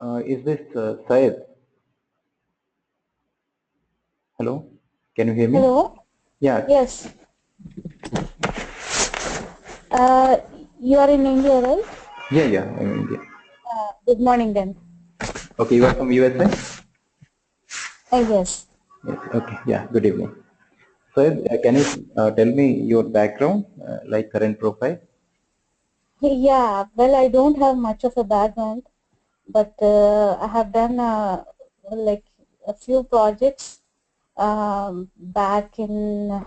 Is this Syed? Hello, can you hear me? Hello. Yeah, Yes. Uh, you are in India, right? yeah, I'm in India. Good morning then. Okay, you are from USA? Yes. Yes, okay, yeah, good evening. Syed, can you tell me your background, like current profile? Yeah. Well, I don't have much of a background, but I have done like a few projects back in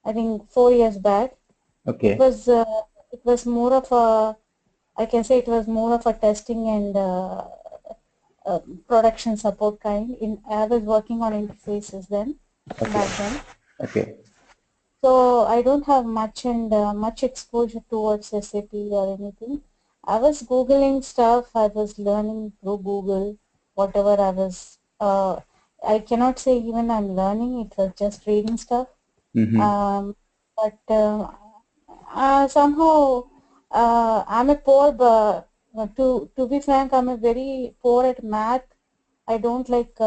I think 4 years back. It Okay, was uh, it was more of a I can say it was more of a testing and uh, production support kind. I was working on interfaces then okay, back then. okay, So I don't have much exposure towards SAP or anything. I was Googling stuff. I was learning through Google, whatever I was. I cannot say even I'm learning. It was just reading stuff. mm-hmm. Um, but somehow I'm a poor. To be frank, I'm a very poor at math. I don't like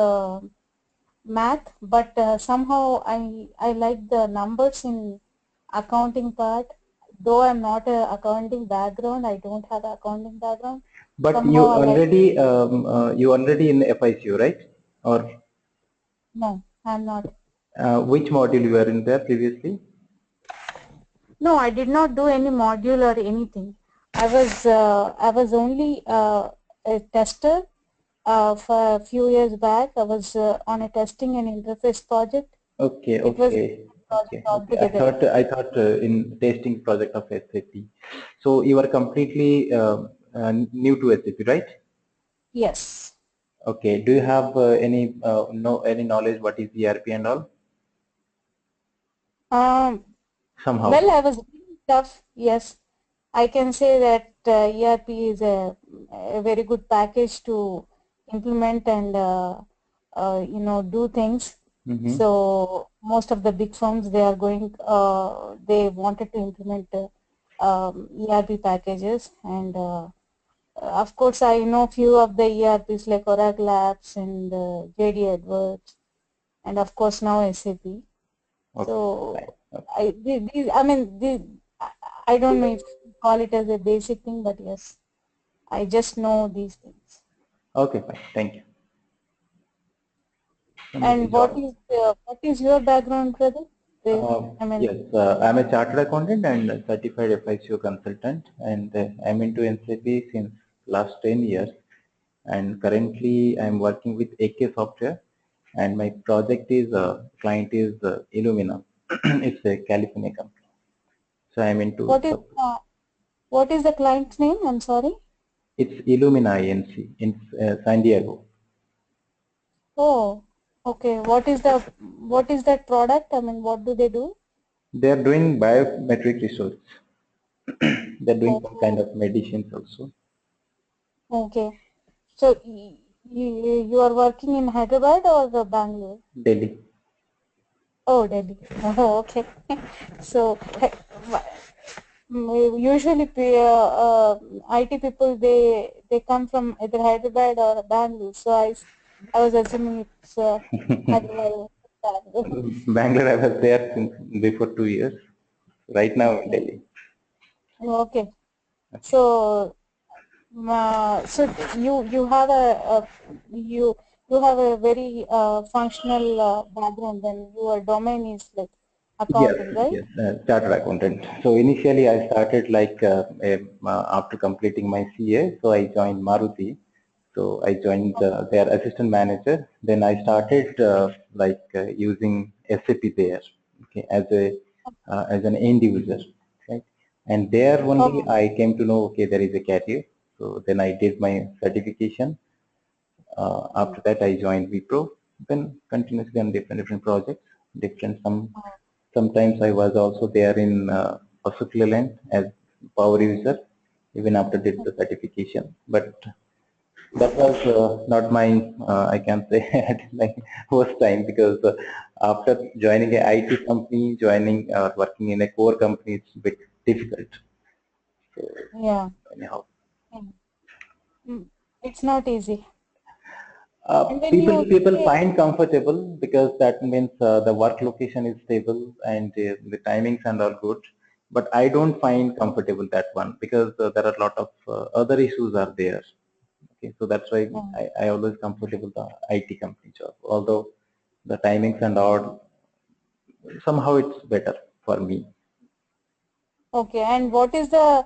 math, but somehow I like the numbers in accounting part. Though I'm not a accounting background, I don't have a accounting background. But Somehow I like. you already in FICU, right? Or No, I'm not. which module you were in there previously? No, I did not do any module or anything. I was only a tester. For a few years back, I was on a testing and interface project. Okay, It was a okay, project okay, okay. I altogether. thought I thought in testing project of SAP. So you are completely new to SAP, right? Yes. Okay. Do you have any knowledge what is ERP and all? Um, Somehow. well, I was doing stuff. Yes, I can say that ERP is a very good package to implement and do things. Mm-hmm. So most of the big firms they wanted to implement ERP packages, and of course I know few of the ERPs like Oracle apps and JD Edwards, and of course now SAP. Okay. Fine. So Okay. I don't know if you call it as a basic thing, but yes, I just know these things. Okay. Fine. Thank you. Somebody And joined. what is your background, brother? I mean, Yes, I'm a chartered accountant and a certified FICO consultant, and I'm into SAP since last 10 years. And currently, I'm working with AK Software, and my project is client is Illumina. It's a California company. So I'm into what is uh, what is the client's name? I'm sorry. it's Illumina INC in San Diego. Oh, okay. What is that product? I mean, what do they do? They're doing biometric research. They're doing some kind Oh, of medicines also. okay. So you are working in Hyderabad or the Bangalore? Delhi. Oh, Delhi. Oh, okay. So usually IT people they come from either Hyderabad or Bangalore. So I was assuming it's Hyderabad or Bangalore. Bangalore, I was there since before 2 years. Right now in Okay. Delhi. Okay. Okay. So so you have you you have a very functional background. Then your domain is like Yes, accounting, right? yes, chartered accountant. So initially I started like after completing my CA, so I joined Maruti. So I joined their assistant manager. Then I started using SAP there, okay, as an end user, right? And there only Oh, I came to know, okay, there is a career. So then I did my certification. After that, I joined Wipro. Then continuously on different projects, different sometimes I was also there in Australia land as power user, even after did the certification. But that was not my I can say like first time because after joining a IT company, joining working in a core company, it's a bit difficult. So yeah. anyhow, Mm. Mm. It's not easy. And when People find comfortable because that means the work location is stable and the timings and all good. But I don't find comfortable that one because there are a lot of other issues are there. Okay, so that's why I always comfortable the IT company job. Although the timings and all somehow it's better for me. okay, and what is the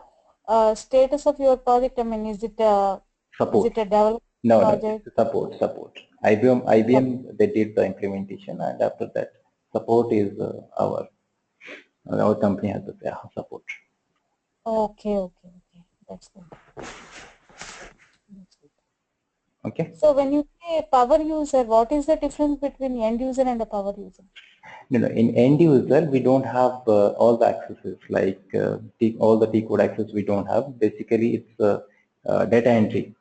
status of your project? I mean, is it a Support. development No, no, project? it's support. IBM, they did the implementation, and after that, support is our company has the support. Okay, okay, okay. That's good. Okay. So when you say power user, what is the difference between end user and a power user? No, no. In end user, we don't have all the accesses like all the T code access. We don't have. Basically, it's data entry,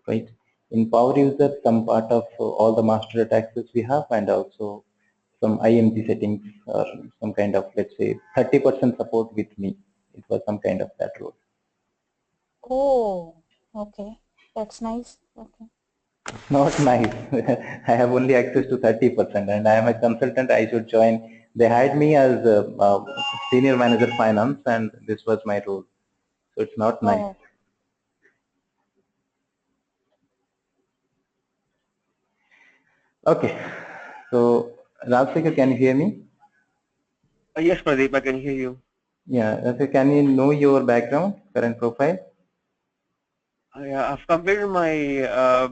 right? In power user, some part of all the master data access we have, and also some IMG settings or some kind of, let's say, 30% support with me. It was some kind of that role. Oh, okay. That's nice. Okay. Not nice. I have only access to 30%, and I am a consultant. I should join. They hired me as a senior manager finance, and this was my role. So it's not nice. Oh, Okay. So Rajsekhar, can you hear me? Yes, Pradeep, I can hear you. Yeah. Rajsekhar, can you know your background, current profile? Yeah, I've completed my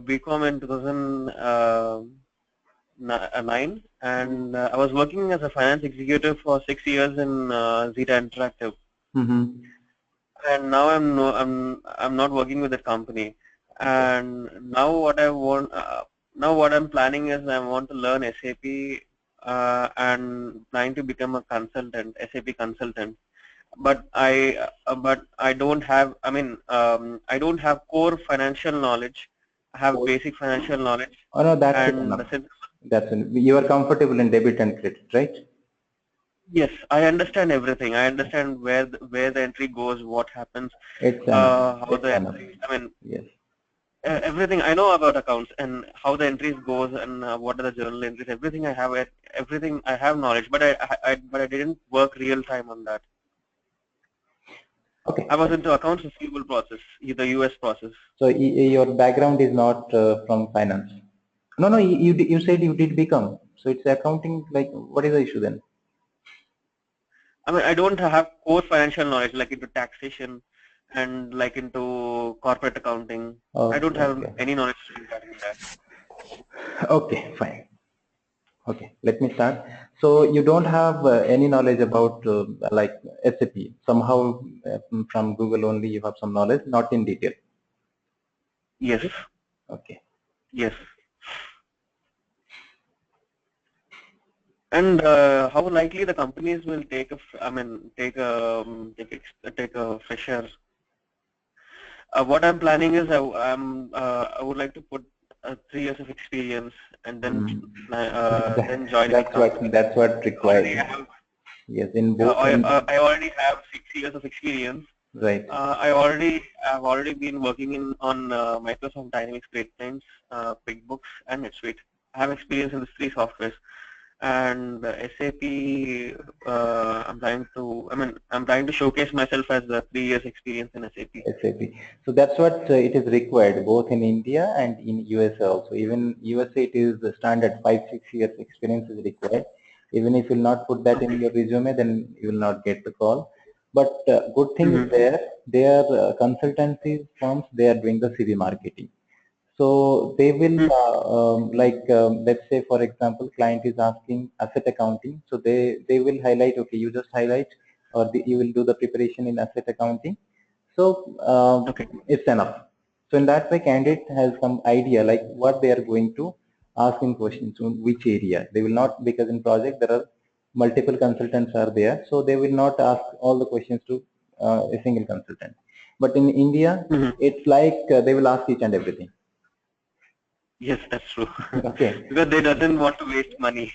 BCom in 2009, and I was working as a finance executive for 6 years in Zeta Interactive. Mm-hmm. And now I'm not working with that company. And now what I'm planning is I want to learn SAP and trying to become a consultant, SAP consultant. But I don't have, I don't have core financial knowledge. I have basic financial knowledge. Oh no, that's it And enough. That's it. You are comfortable in debit and credit, right? yes, I understand everything. I understand where the entry goes, what happens, It's enough. how It's the enough. entry, Yes. everything I know about accounts and how the entries goes and what are the journal entries. Everything I have knowledge, but I didn't work real time on that. Okay. I was into accounts receivable process, the US process. So your background is not from finance. No, no. You said you did become. So it's accounting. Like, what is the issue then? I don't have core financial knowledge like into taxation and like into corporate accounting. I don't Okay, have okay. any knowledge regarding that. Okay, fine. Okay, let me start. So you don't have any knowledge about like SAP. Somehow from Google only you have some knowledge, not in detail. Yes. Okay. Yes. And how likely the companies will take take a fresher. What I'm planning is I would like to put 3 years of experience and then join any company. That's what Already required. I have Yes, in both in I already have 6 years of experience. right. I've already been working on Microsoft Dynamics GreatTimes, QuickBooks, and NetSuite. I have experience in these three softwares, and SAP. I'm trying to showcase myself as a 3 years experience in SAP. SAP. So that's what it is required both in India and in USA also. Even USA it is the standard 5-6 years experience is required. Even if you will not put that in your resume, then you will not get the call. But good thing is there, they are consultancy firms. They are doing the CV marketing. So they will let's say for example, client is asking asset accounting. So they will highlight, okay, you just highlight or you will do the preparation in asset accounting. So Okay. it's enough. So in that way, candidate has some idea like what they are going to ask in questions, on which area. They will not, because in project there are multiple consultants are there, so they will not ask all the questions to a single consultant. But in India, it's like they will ask each and everything. Yes, that's true. Okay. Because they doesn't want to waste money.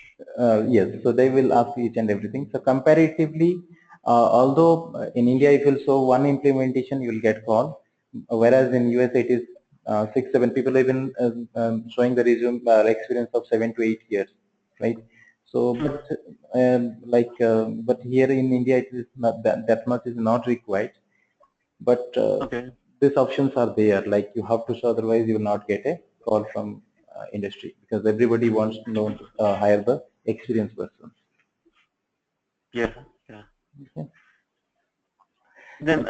Yes, so they will ask each and everything. So comparatively, although in India if you show one implementation, you will get call, whereas in US it is 6, 7 people even showing the resume experience of 7 to 8 years, right? So, but but here in India, it is not that much is not required. But Okay. these options are there. Like you have to show, otherwise you will not get a call from industry, because everybody wants to know hire the experienced person. Yeah. Yeah. Okay. Then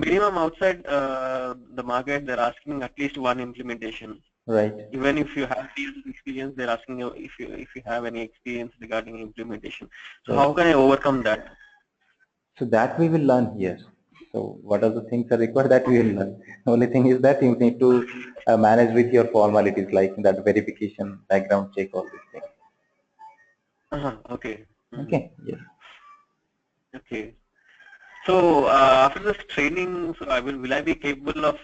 minimum outside the market, they're asking at least one implementation. Right. Even if you have years of experience, they're asking you if you have any experience regarding implementation. So Right. how can I overcome that? So that we will learn here. So what are the things are required, that we will learn. The only thing is that you need to manage with your formalities, like that verification, background check, all these things. Okay. Okay. Yes. Okay. So after this training, so will I be capable of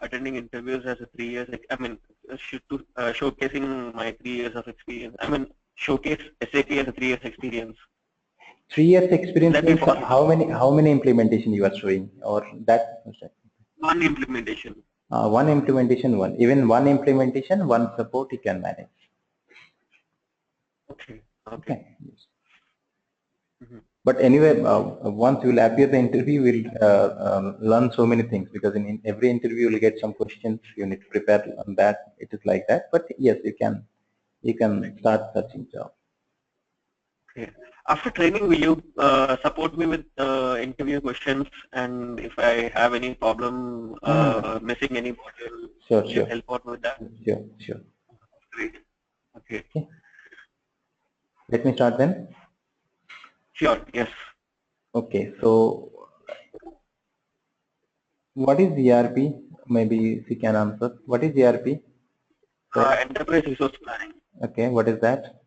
attending interviews as a 3 years? I mean, showcasing my 3 years of experience. I mean, showcase SAP as a 3 years experience. 3 years experience That be means possible? how many implementation you are showing, or that One implementation. one implementation, even one implementation, one support you can manage. Okay. Okay. Okay. Yes. But anyway, once you will appear the interview, you will learn so many things, because in every interview you will get some questions. You need to prepare on that. It is like that. But yes, you can start searching job. Okay. After training, will you support me with interview questions? And if I have any problem missing any module, Sure, will you sure, help out with that? sure. Great. Okay. Okay. Let me start then. Sure. Yes. Okay. So what is ERP? Maybe she can answer. What is ERP? Enterprise resource planning. Okay. What is that?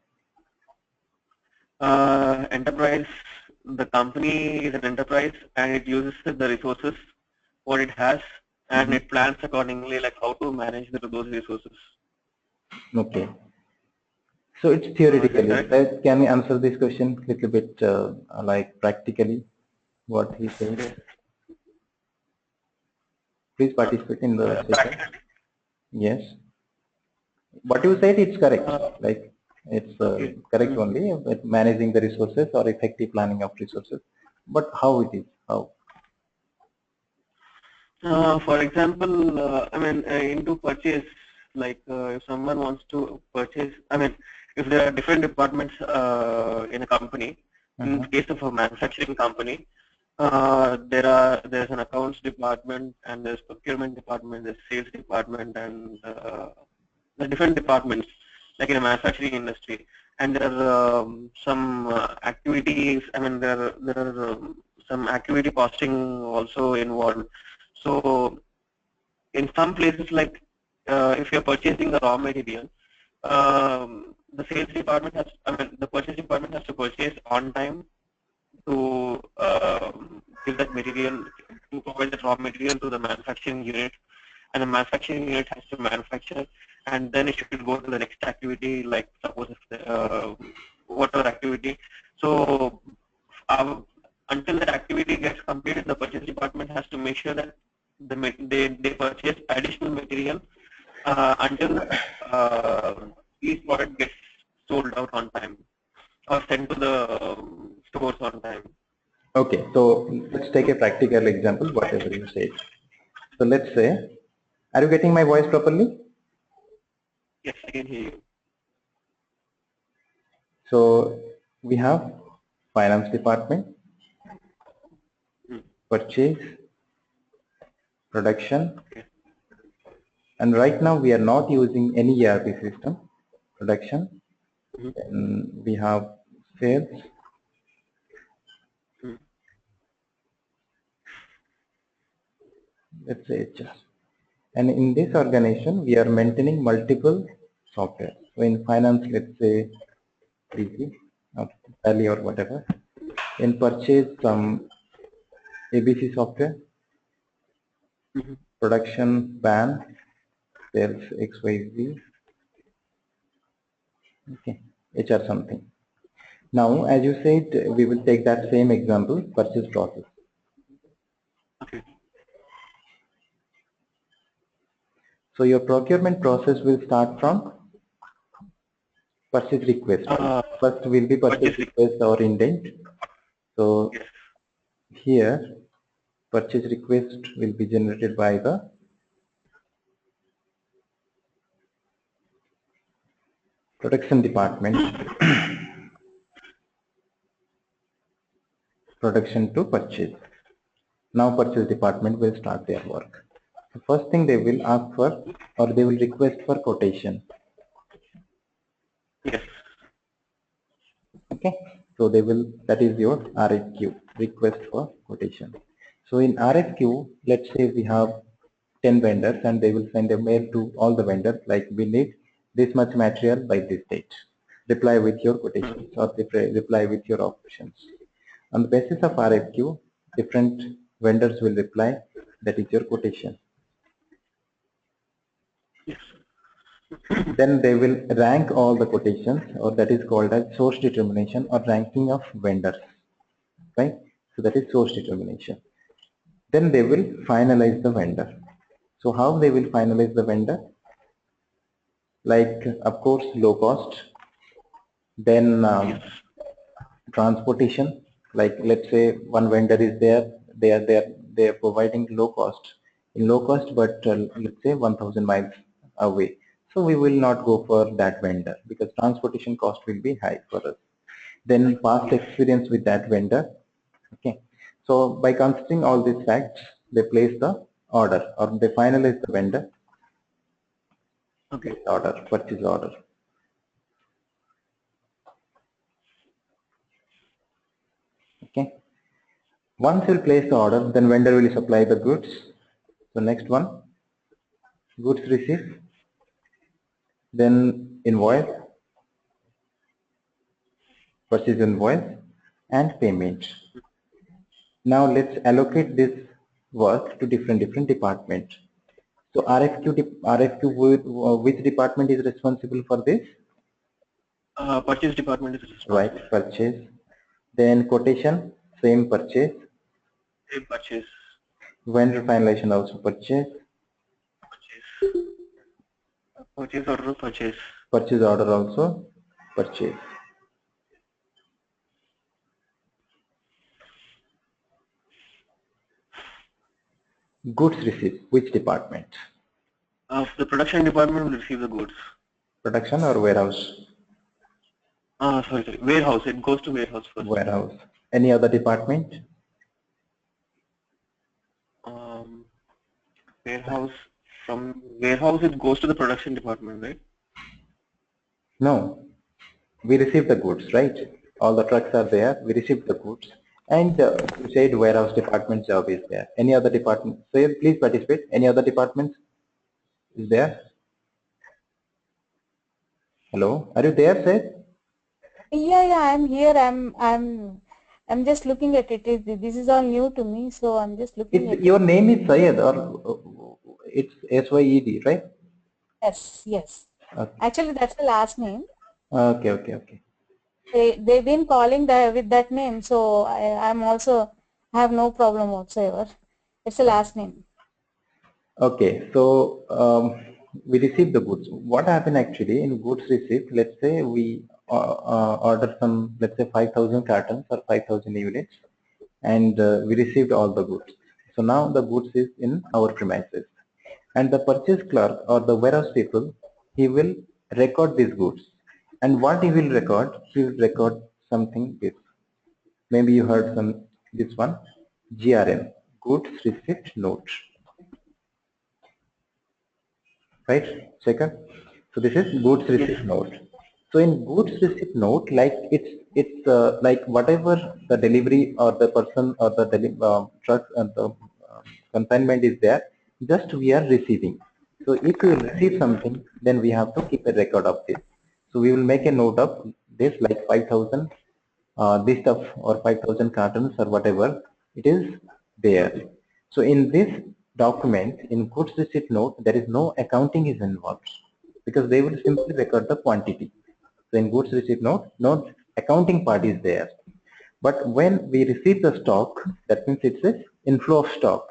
Enterprise, the company is an enterprise and it uses the resources, what it has, and it plans accordingly, like how to manage those resources. Okay. So it's Is theoretically. that correct? Can we answer this question a little bit like practically? What he said. Okay. Please participate in the session. Practically. Yes. What you said, it's correct. Like it's Okay. correct only. But managing the resources or effective planning of resources. But how it is? How? For example, I mean, into purchase, like if someone wants to purchase, I mean, if there are different departments in a company, in the case of a manufacturing company, there's an accounts department and there's procurement department, there's sales department, and the different departments, like in a manufacturing industry, and there are some activities. I mean, there are some activity costing also involved. So in some places, like if you're purchasing the raw material, the sales department has, I mean, the purchase department has to purchase on time to give that material, to provide that raw material to the manufacturing unit, and the manufacturing unit has to manufacture, and then it should go to the next activity, like suppose if the, whatever activity. So until that activity gets completed, the purchase department has to make sure that they purchase additional material until each product gets sold out on time or sent to the stores on time. Okay. So let's take a practical example. Whatever you said. So let's say, are you getting my voice properly? Yes, I can hear you. So we have finance department, purchase, production, Okay. and right now we are not using any ERP system. Production, and we have sales, let's say HR. And in this organization, we are maintaining multiple software. So in finance, let's say PC, or Tally or whatever. In purchase, some ABC software, production, BAN, sales, XYZ, okay, HR something. Now, as you said, we will take that same example, purchase process. Okay. So your procurement process will start from purchase request. First will be purchase request or indent. So yes. here purchase request will be generated by the production department. Production to purchase. Now purchase department will start their work. The first thing they will ask for, or they will request for quotation. Yes. Okay, so they will, that is your RFQ, request for quotation. So in RFQ, let's say we have 10 vendors and they will send a mail to all the vendors like we need this much material by this date. Reply with your quotations or reply with your options. On the basis of RFQ, different vendors will reply, that is your quotation. Yes. Then they will rank all the quotations, or that is called as source determination or ranking of vendors, right? So that is source determination. Then they will finalize the vendor. So how they will finalize the vendor? Like, of course, low cost, then transportation. Like, let's say one vendor is there, they are providing low cost, but let's say 1000 miles away. So we will not go for that vendor because transportation cost will be high for us. Then past experience with that vendor. Okay. So by considering all these facts, they place the order or they finalize the vendor. Okay. Order, purchase order. Okay. Once you place the order, then vendor will supply the goods. So next one, goods received, then invoice, purchase invoice, and payment. Now let's allocate this work to different departments. So RFQ, which department is responsible for this? Purchase department is responsible. Right, purchase. Then quotation, same purchase. Same purchase. Vendor finalization also purchase. Purchase order, purchase. Purchase order also purchase. Goods received, which department? The production department will receive the goods. Production or warehouse? Sorry. Warehouse. It goes to warehouse first. Warehouse. Any other department? Warehouse. From warehouse, it goes to the production department, right? No. We received the goods, right? All the trucks are there. We received the goods. And you said warehouse department job is there. Any other department? Say, please participate. Any other department is there? Hello? Are you there, Sir? Yeah, I'm here. I'm just looking at it. This is all new to me, so I'm just looking at your name is Syed or it's SYED, right? Yes. Okay. Actually, that's the last name. Okay. They've been calling with that name, so I'm also have no problem whatsoever. It's the last name. Okay, so we received the goods. What happened actually in goods received? Let's say we order some, let's say 5,000 cartons or 5,000 units, and we received all the goods. So now the goods is in our premises, and the purchase clerk or the warehouse people, he will record these goods. And what he will record? He will record something this. Maybe you heard this one, GRN, goods receipt note. Right, second. So this is goods receipt note. So in goods receipt note, like it's like whatever the delivery or the person or the truck and the consignment is there, just we are receiving. So if we receive something, then we have to keep a record of this. So we will make a note of this, like 5,000 this stuff or 5,000 cartons or whatever it is there. So in this document, in goods receipt note, there is no accounting is involved because they will simply record the quantity. So in goods receipt note, no accounting part is there. But when we receive the stock, that means it's an inflow of stock,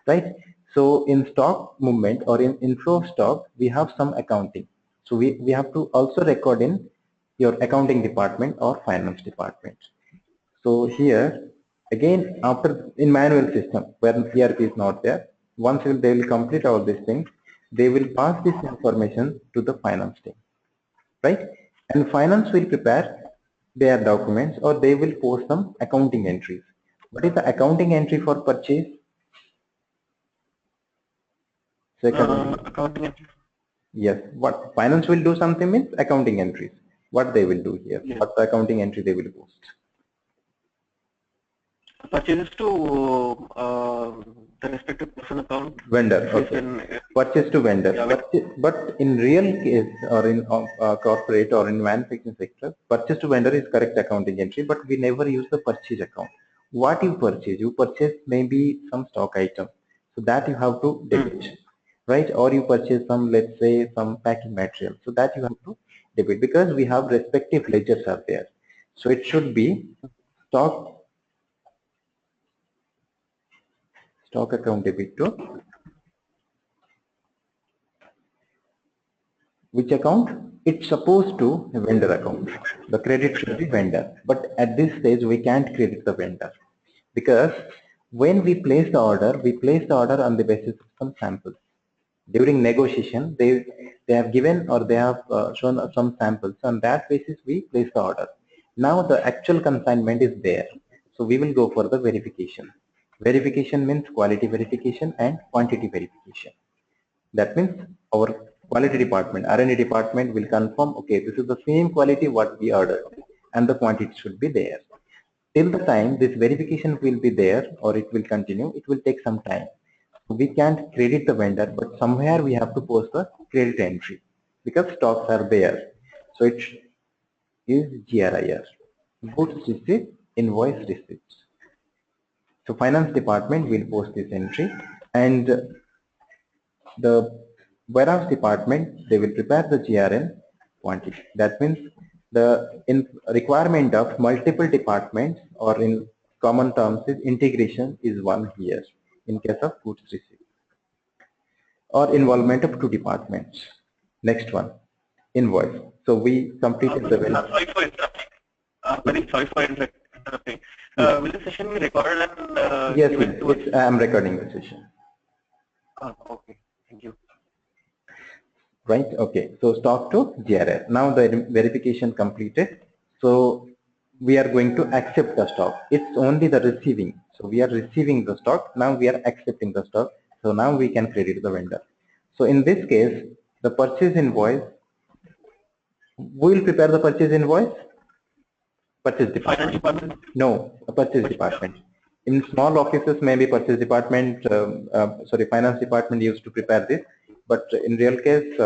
right? So in stock movement or in inflow of stock, we have some accounting. So we have to also record in your accounting department or finance department. So here again, after in manual system where ERP is not there, once they will complete all these things, they will pass this information to the finance team, right? And finance will prepare their documents or they will post some accounting entries. What is the accounting entry for purchase? Accounting entry. Yes, what finance will do something means accounting entries. What they will do here? Yes. What the accounting entry they will post? Purchases to the respective person account. Vendor. Okay. Purchase to vendor. Yeah, but in real case or in corporate or in manufacturing sector, purchase to vendor is correct accounting entry, but we never use the purchase account. What you purchase? You purchase maybe some stock item, so that you have to debit, right? Or you purchase some, let's say, some packing material, so that you have to debit because we have respective ledgers are there. So it should be stock account debit to which account? It's supposed to vendor account. The credit should be vendor. But at this stage, we can't credit the vendor because when we place the order on the basis of some samples. During negotiation, they have given or they have shown some samples. On that basis, we place the order. Now the actual consignment is there. So we will go for the verification. Verification means quality verification and quantity verification. That means our quality department, R&D department will confirm, okay, this is the same quality what we ordered and the quantity should be there. Till the time this verification will be there or it will continue, it will take some time. So we can't credit the vendor, but somewhere we have to post the credit entry because stocks are there. So it is GRIR, goods receipt, invoice receipts. So finance department will post this entry and the warehouse department, they will prepare the GRN quantity. That means the requirement of multiple departments or in common terms is integration is one here in case of goods receipt or involvement of two departments. Next one, invoice. So we completed the sorry for interrupting. Very sorry for interrupting. Will the session be recorded and yes, I am recording the session. Okay, thank you. Right, okay, so stock to GRR. Now the verification completed. So we are going to accept the stock. It's only the receiving. So we are receiving the stock. Now we are accepting the stock. So now we can credit the vendor. So in this case, the purchase invoice, we will prepare the purchase invoice. Purchase department. No, a purchase department. In small offices, maybe purchase department, finance department used to prepare this. But in real case,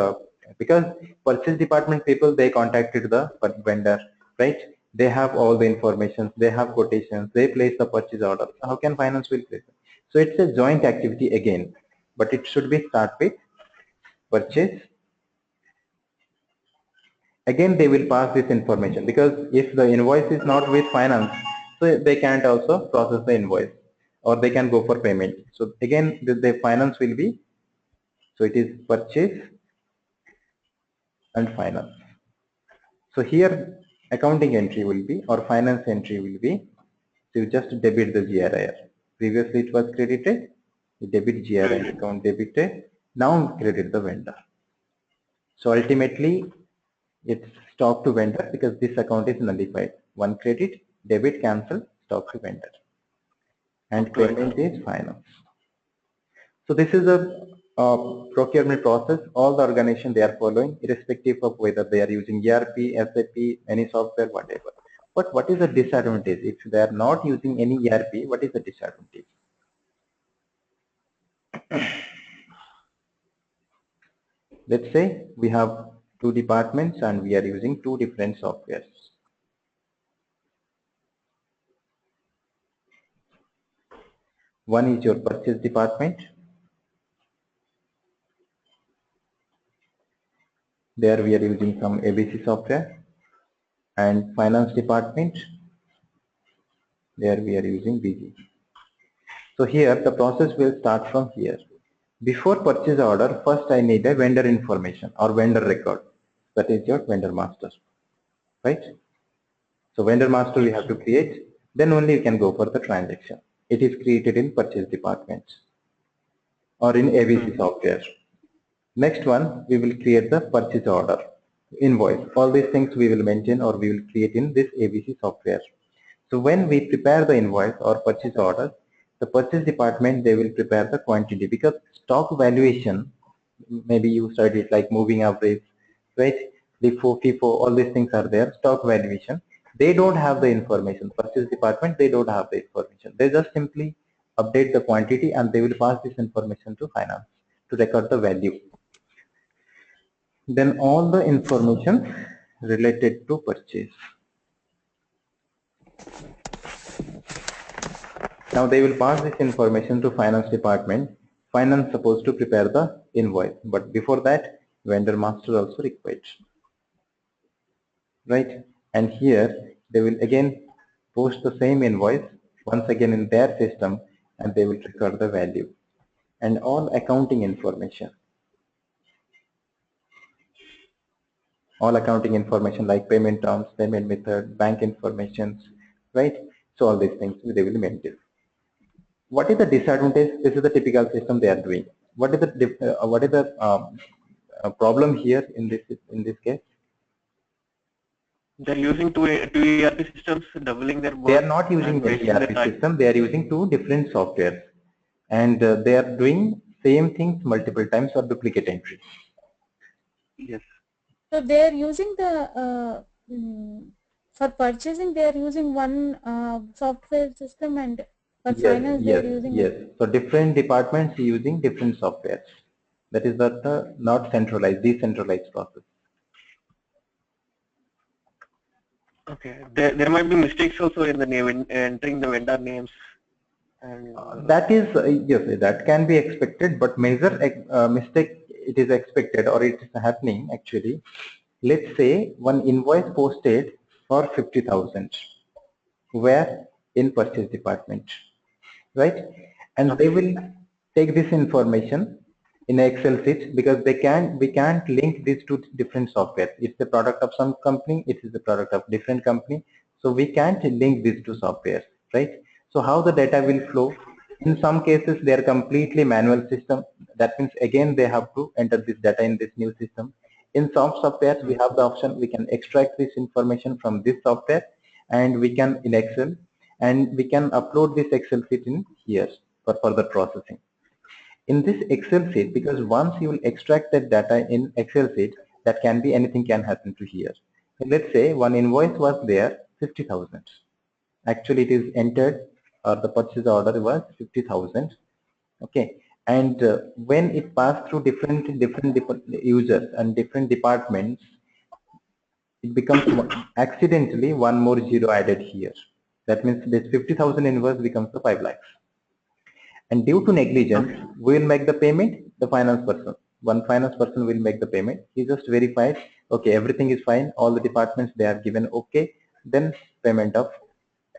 because purchase department people, they contacted the vendor, right? They have all the information, they have quotations, they place the purchase order. How can finance will place it? So it's a joint activity again, but it should be start with purchase. Again, they will pass this information because if the invoice is not with finance, so they can't also process the invoice or they can go for payment. So again, the finance will be, so it is purchase and finance. So here accounting entry will be or finance entry will be, so you just debit the GRIR. Previously it was credited, you debit GRIR account debited, now credit the vendor. So ultimately it's stock to vendor because this account is nullified. One credit, debit, cancel, stock to vendor. And payment is finance. So this is a procurement process. All the organization they are following, irrespective of whether they are using ERP, SAP, any software, whatever. But what is the disadvantage? If they are not using any ERP, what is the disadvantage? Let's say we have two departments and we are using two different softwares. One is your purchase department. There we are using some ABC software, and finance department, there we are using BG. So here the process will start from here. Before purchase order, first I need a vendor information or vendor record. That is your vendor master, right? So vendor master we Yes. have to create, then only you can go for the transaction. It is created in purchase department or in ABC software. Next one, we will create the purchase order, invoice. All these things we will maintain or we will create in this ABC software. So when we prepare the invoice or purchase order, the purchase department, they will prepare the quantity, because stock valuation, maybe you studied like moving average, right? LIFO, FIFO, all these things are there. Stock valuation, they don't have the information. Purchase department, they don't have the information. They just simply update the quantity and they will pass this information to finance to record the value. Then all the information related to purchase. Now they will pass this information to finance department. Finance supposed to prepare the invoice, but before that, vendor master also required, right? And here they will again post the same invoice once again in their system, and they will record the value and all accounting information. All accounting information like payment terms, payment method, bank information, right? So all these things they will maintain. What is the disadvantage? This is the typical system they are doing. What is the problem here in this case? They're using two ERP systems, doubling their They work are not using and any wasting their ERP time. system. They are using two different softwares, and they are doing same things multiple times or duplicate entries. Yes. So they are using the for purchasing they are using one software system, and for Yes, finance they yes, are using yes. So different departments using different softwares. That is the not centralized, decentralized process. Okay. There might be mistakes also in the name, in entering the vendor names. And That is, yes, that can be expected, but major mistake it is expected or it is happening actually. Let's say one invoice posted for 50,000, where in purchase department, right? And they okay. will take this information in an Excel sheet, because we can't link these two different software. It's the product of some company, it is the product of different company, so we can't link these two softwares, right? So how the data will flow? In some cases they are completely manual system. That means again they have to enter this data in this new system. In some softwares we have the option, we can extract this information from this software and we can in Excel, and we can upload this Excel sheet in here for further processing. In this Excel sheet, because once you will extract that data in Excel sheet, that can be anything can happen to here. And let's say one invoice was there 50,000. Actually it is entered, or the purchase order was 50,000. Okay, and when it passed through different users and different departments, it becomes accidentally one more zero added here. That means this 50,000 invoice becomes the 5 lakhs. And due to negligence, Okay. we will make the payment, the finance person. One finance person will make the payment. He just verified, okay, everything is fine. All the departments, they are given okay. Then payment of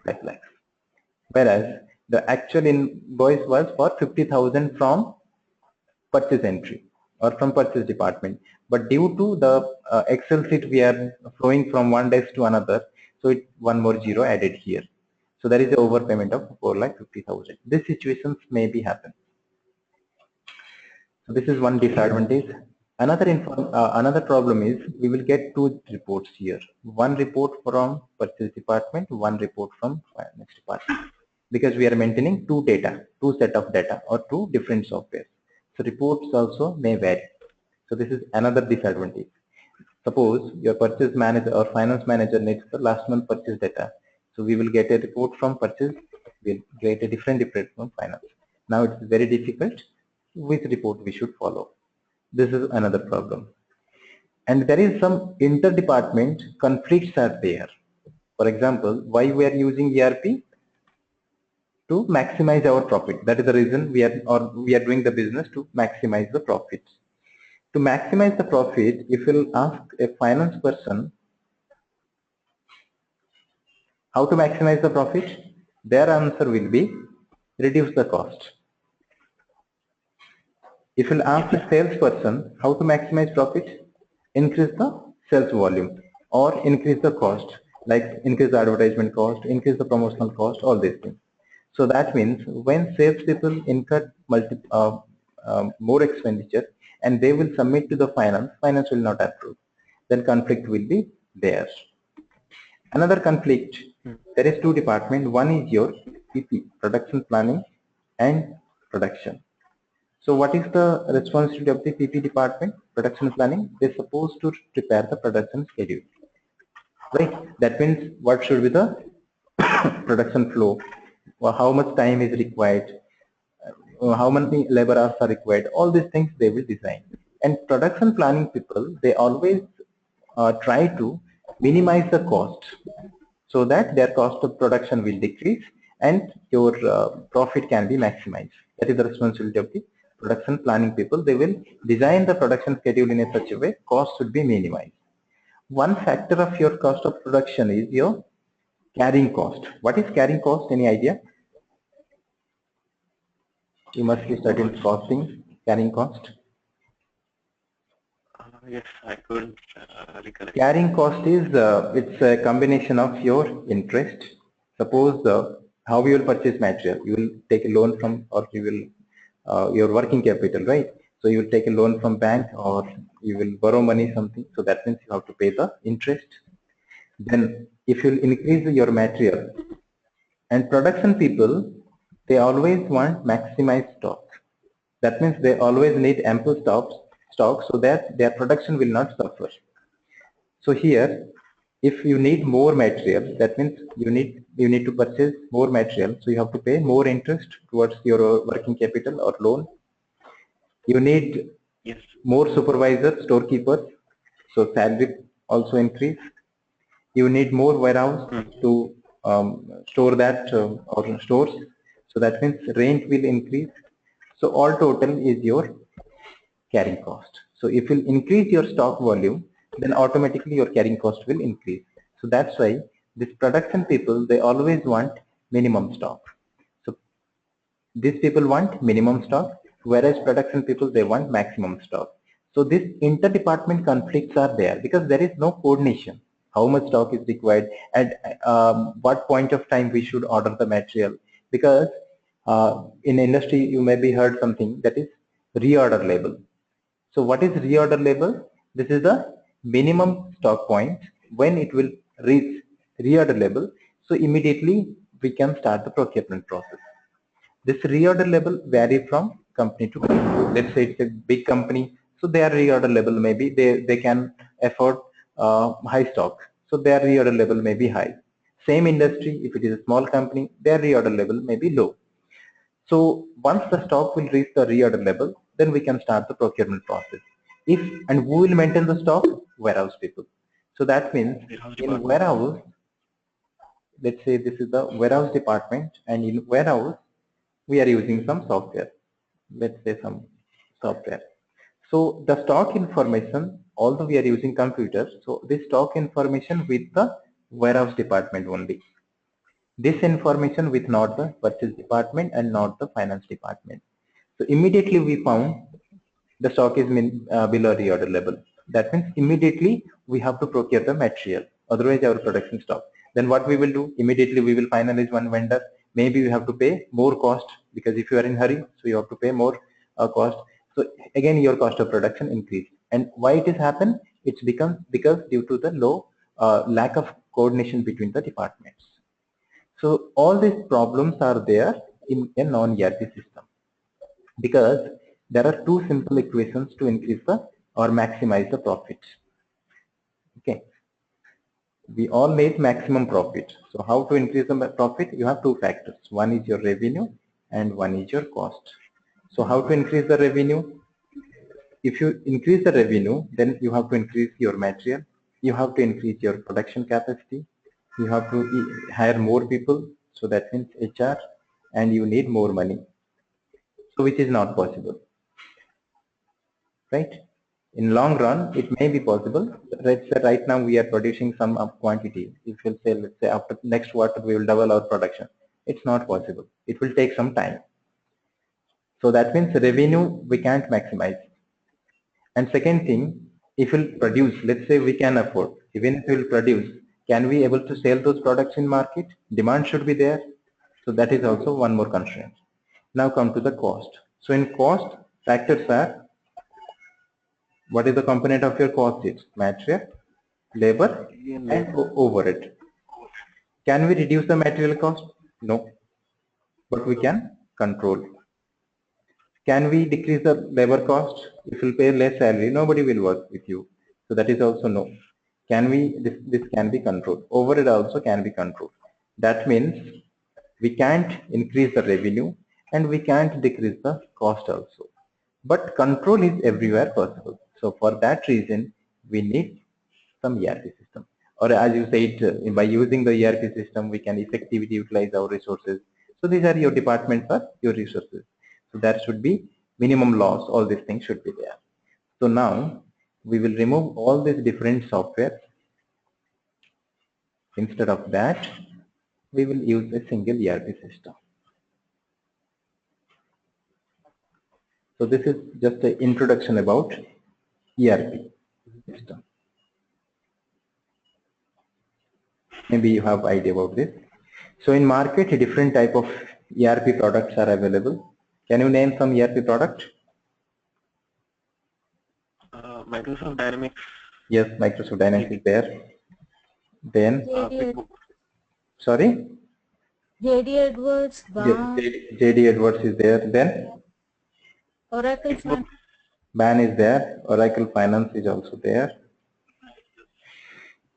5 lakhs. Whereas the actual invoice was for 50,000 from purchase entry or from purchase department. But due to the Excel sheet, we are flowing from one desk to another. So it one more zero added here. So there is an overpayment of 4,50,000. These situations may be happen. So this is one Okay. disadvantage. Another problem is we will get two reports here. One report from purchase department, one report from finance department. Because we are maintaining two set of data or two different softwares. So reports also may vary. So this is another disadvantage. Suppose your purchase manager or finance manager needs the last month purchase data. So we will get a report from purchase, we'll get a different report from finance. Now it's very difficult which report we should follow. This is another problem. And there is some inter-department conflicts are there. For example, why we are using ERP? To maximize our profit. That is the reason we are doing the business to maximize the profits. To maximize the profit, if you'll ask a finance person how to maximize the profit, their answer will be reduce the cost. If you'll ask the salesperson how to maximize profit, increase the sales volume or increase the cost, like increase the advertisement cost, increase the promotional cost, all these things. So that means when salespeople incur more expenditure and they will submit to the finance will not approve. Then conflict will be there. Another conflict, there is two departments. One is your PP, production planning and production. So what is the responsibility of the PP department, production planning? They're supposed to prepare the production schedule, right? That means what should be the production flow, or how much time is required, how many labor hours are required, all these things they will design. And production planning people, they always try to minimize the cost so that their cost of production will decrease and your profit can be maximized. That is the responsibility of the production planning people. They will design the production schedule in a such a way cost should be minimized. One factor of your cost of production is your carrying cost. What is carrying cost? Any idea? You must be studying costing, carrying cost. Yes, I couldn't recollect. Carrying cost is it's a combination of your interest. Suppose how you will purchase material, you will take a loan from, or you will your working capital, right? So you will take a loan from bank or you will borrow money something. So that means you have to pay the interest. Then if you increase your material, and production people, they always want maximized stock. That means they always need ample stock so that their production will not suffer. So here, if you need more material, that means you need to purchase more material. So you have to pay more interest towards your working capital or loan. You need more supervisors, storekeepers. So salary also increase. You need more warehouse to store that or stores. So that means rent will increase. So all total is your carrying cost. So if you increase your stock volume, then automatically your carrying cost will increase. So that's why this production people, they always want minimum stock. So these people want minimum stock, whereas production people, they want maximum stock. So this inter-department conflicts are there because there is no coordination. How much stock is required and what point of time we should order the material. Because in industry, you maybe heard something that is reorder label. So what is reorder label? This is the minimum stock point when it will reach reorder level. So immediately we can start the procurement process. This reorder level vary from company to company. Let's say it's a big company, so their reorder level maybe they can afford high stock. So their reorder level may be high. Same industry, if it is a small company, their reorder level may be low. So once the stock will reach the reorder level, then we can start the procurement process. And who will maintain the stock? Warehouse people. So that means in warehouse, let's say this is the warehouse department, and in warehouse we are using some software. Let's say some software. So the stock information, although we are using computers, so this stock information with the warehouse department only. This information with not the purchase department and not the finance department. So immediately we found the stock is below reorder level. That means immediately we have to procure the material, otherwise our production stops. Then what we will do? Immediately we will finalize one vendor. Maybe we have to pay more cost because if you are in hurry, so you have to pay more cost. So again your cost of production increase. And why it has happened? It's become because due to the low lack of coordination between the departments. So all these problems are there in a non-ERP system because there are two simple equations to increase the or maximize the profits. Okay, we all need maximum profit. So how to increase the profit? You have two factors. One is your revenue and one is your cost. So how to increase the revenue? If you increase the revenue, then you have to increase your material. You have to increase your production capacity. You have to hire more people. So that means HR, and you need more money. So which is not possible, right? In long run, it may be possible. Let's say right now we are producing some quantity. If we'll say, let's say after next quarter we will double our production. It's not possible. It will take some time. So that means revenue we can't maximize. And second thing, if we'll produce, let's say we can afford, even if we'll produce, can we able to sell those products in market? Demand should be there. So that is also one more constraint. Now come to the cost. So in cost, factors are, what is the component of your cost? It's material, labor, and overhead. Can we reduce the material cost? No, but we can control. Can we decrease the labor cost? If you pay less salary, nobody will work with you. So that is also no. Can we, this can be controlled. Overhead also can be controlled. That means we can't increase the revenue and we can't decrease the cost also. But control is everywhere possible. So for that reason, we need some ERP system. Or as you said, by using the ERP system, we can effectively utilize our resources. So these are your departments or your resources. So that should be minimum loss. All these things should be there. So now we will remove all these different software. Instead of that, we will use a single ERP system. So this is just an introduction about ERP system. Maybe you have idea about this. So in market, a different type of ERP products are available. Can you name some ERP product? Microsoft Dynamics. Yes, Microsoft Dynamics is there. Then, sorry? JD Edwards, JD Edwards is there. Then, Oracle Finance. BAN is there. Oracle Finance is also there.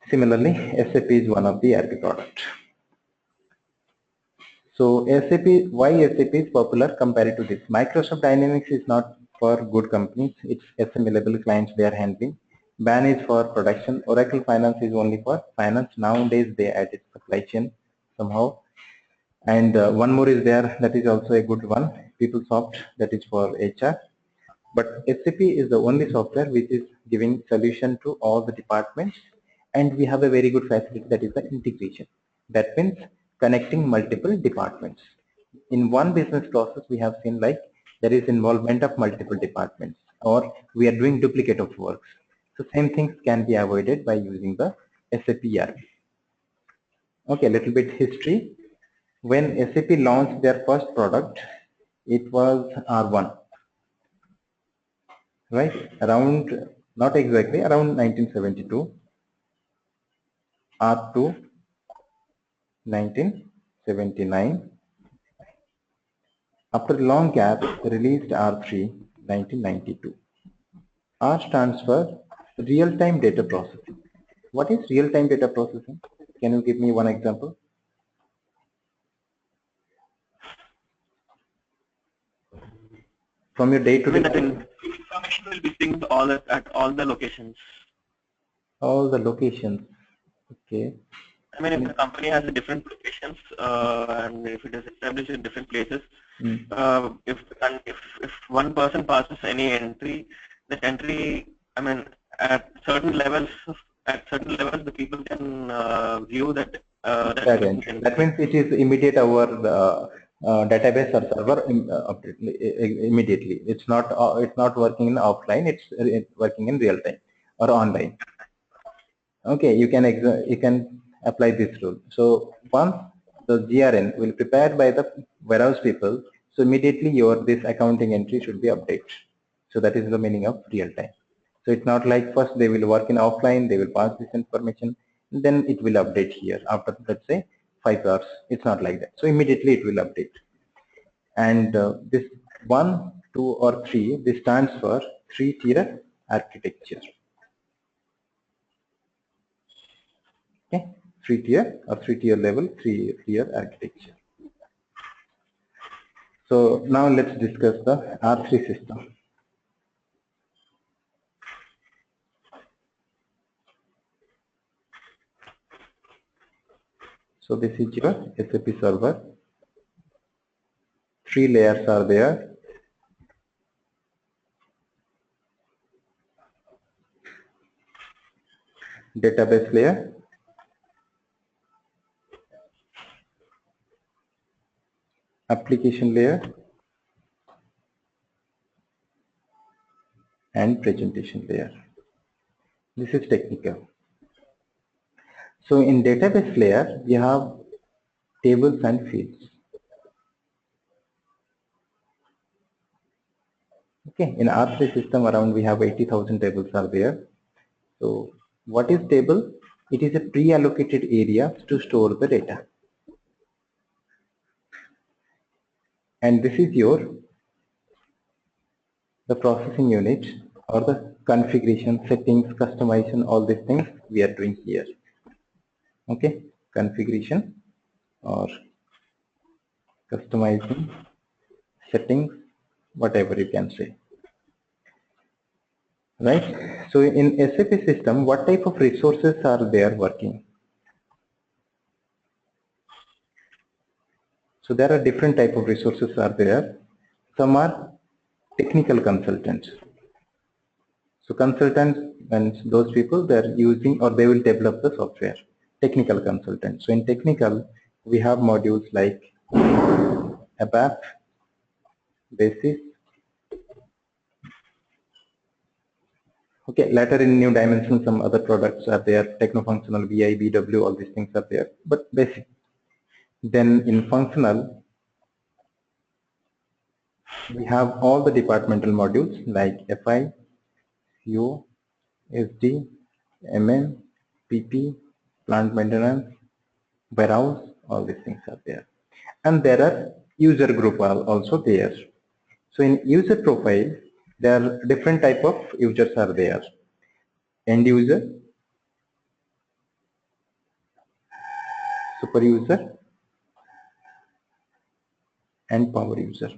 Similarly, SAP is one of the ERP products. So SAP, why SAP is popular compared to this? Microsoft Dynamics is not for good companies. It's SME level clients they are handling. BAN is for production. Oracle Finance is only for finance. Nowadays they added supply chain somehow. And one more is there, that is also a good one. PeopleSoft, that is for HR. But SAP is the only software which is giving solution to all the departments, and we have a very good facility, that is the integration. That means connecting multiple departments. In one business process, we have seen like there is involvement of multiple departments, or we are doing duplicate of works. So same things can be avoided by using the SAP ERP. Okay, a little bit history. When SAP launched their first product, it was R1. Right, around, not exactly, around 1972, R2, 1979. After a long gap, released R3, 1992. R stands for real-time data processing. What is real-time data processing? Can you give me one example? From your day-to-day. Information will be synced at all the locations. All the locations. Okay. I mean, if the company has a different locations and if it is established in different places, if one person passes any entry, that entry, I mean, at certain levels, the people can view that. That means it is immediate our database or server immediately. It's not working in offline. It's working in real time or online. Okay, you can apply this rule. So once the GRN will prepared by the warehouse people, so immediately this accounting entry should be updated. So that is the meaning of real time. So it's not like first they will work in offline, they will pass this information, then it will update here after, let's say, 5 hours. It's not like that. So immediately it will update. And this 1, 2, or 3, this stands for 3-tier architecture. Okay, 3-tier or 3-tier level, 3-tier architecture. So now let's discuss the R3 system. So this is your SAP server. 3 layers are there. Database layer, application layer, and presentation layer. This is technical. So in database layer, we have tables and fields. Okay, in R3 system around we have 80,000 tables are there. So what is table? It is a pre-allocated area to store the data. And this is the processing unit or the configuration, settings, customization, all these things we are doing here. Okay, configuration or customizing, settings, whatever you can say. Right? So in SAP system, what type of resources are there working? So there are different type of resources are there. Some are technical consultants. So consultants and those people, they are using or they will develop the software. Technical consultants. So in technical, we have modules like ABAP, Basis. Okay, later in new dimension, some other products are there. Techno-functional, BI, BW, all these things are there. But basic. Then in functional, we have all the departmental modules like FI, CO, SD, MM, PP, plant maintenance, warehouse, all these things are there. And there are user group are also there. So in user profile, there are different type of users are there. End user, super user, and power user.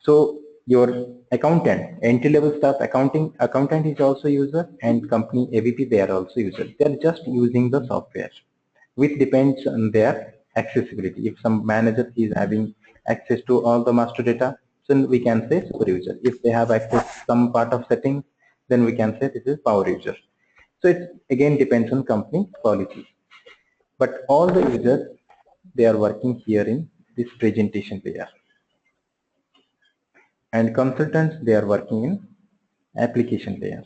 So your accountant, entry level staff accountant is also user, and company AVP, they are also user. They are just using the software, which depends on their accessibility. If some manager is having access to all the master data, then we can say super user. If they have access to some part of settings, then we can say this is power user. So it again depends on company policy. But all the users, they are working here in this presentation layer. And consultants, they are working in application layer.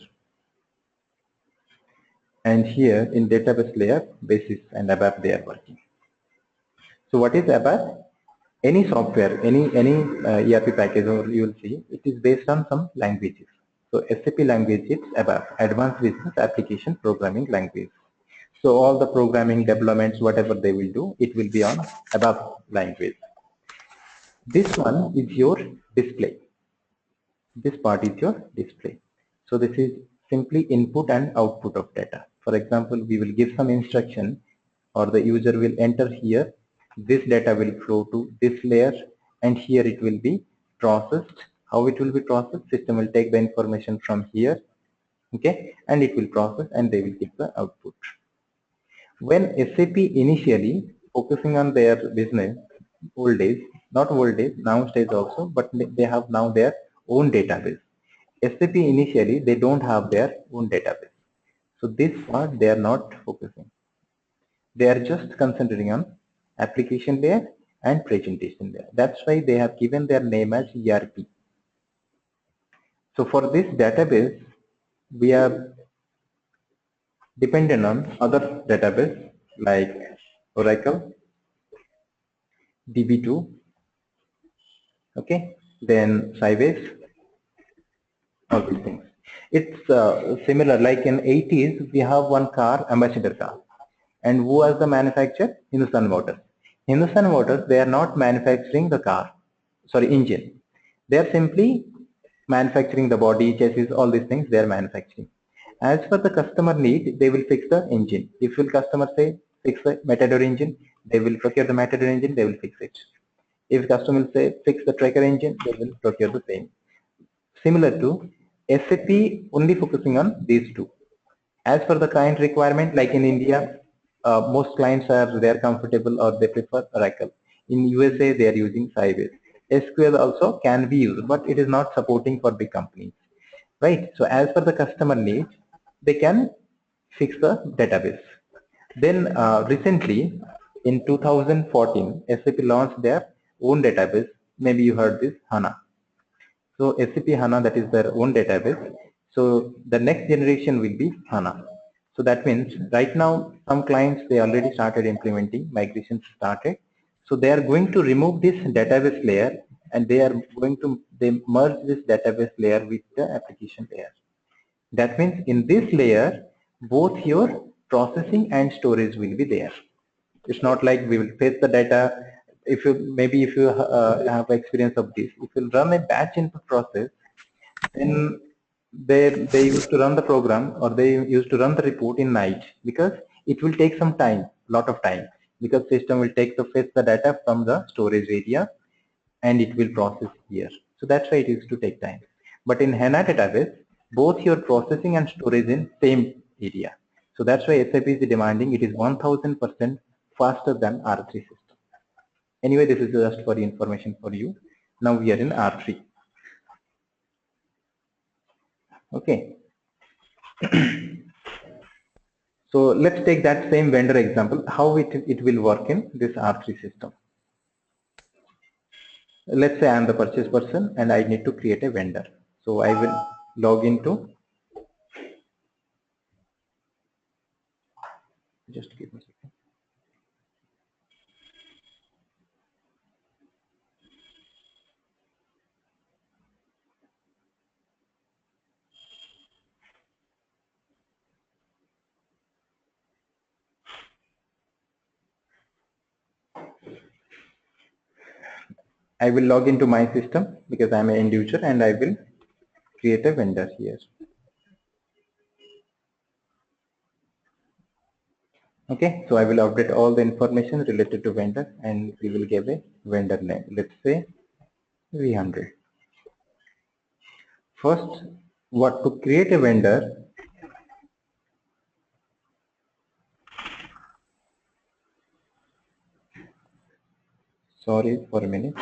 And here in database layer, Basis and ABAP, they are working. So what is ABAP? Any software, any ERP package, or you will see, it is based on some languages. So SAP language is ABAP, Advanced Business Application Programming Language. So all the programming developments, whatever they will do, it will be on ABAP language. This one is your display. This part is your display. So this is simply input and output of data. For example, we will give some instruction, or the user will enter here. This data will flow to this layer, and here it will be processed. How it will be processed? System will take the information from here, okay, and it will process, and they will give the output. When SAP initially focusing on their business, old days, not old days, now stage also, but they have now their own database. SAP initially, they don't have their own database. So this part they are not focusing. They are just concentrating on application layer and presentation layer. That's why they have given their name as ERP. So for this database, we are dependent on other database like Oracle, DB2, okay, then Sybase, all these things. It's similar, like in 80s, we have one car, Ambassador car. And who was the manufacturer? Hindustan Motors. Hindustan Motors, they are not manufacturing the car, sorry, engine. They are simply manufacturing the body, chassis, all these things they are manufacturing. As per the customer need, they will fix the engine. If will customer say fix the Matador engine, they will procure the Matador engine, they will fix it. If customer will say fix the Tracker engine, they will procure the same. Similar to SAP, only focusing on these two. As per the client requirement, like in India, most clients are they're comfortable or they prefer Oracle. In USA, they are using Sybase. SQL also can be used, but it is not supporting for big companies, right? So as per the customer needs, they can fix the database. Then recently, in 2014, SAP launched their own database. Maybe you heard this, HANA. So SAP HANA, that is their own database. So the next generation will be HANA. So that means right now some clients, they already started implementing, migration started. So they are going to remove this database layer and they are going to merge this database layer with the application layer. That means in this layer, both your processing and storage will be there. It's not like we will fetch the data. If you have experience of this, if you run a batch input process, then they used to run the program or they used to run the report in night, because it will take some time, lot of time, because system will take to fetch the data from the storage area and it will process here. So that's why it used to take time. But in HANA database, both your processing and storage in same area. So that's why SAP is demanding it is 1000% faster than R3 system. Anyway, this is just for information for you. Now we are in R3. Okay. So let's take that same vendor example, how it will work in this R3 system. Let's say I am the purchase person and I need to create a vendor. So I will log into, just give me a second. I will log into my system because I'm an end user and I will create a vendor here. Okay, so I will update all the information related to vendor and we will give a vendor name. Let's say V100. First, what to create a vendor, sorry for a minute.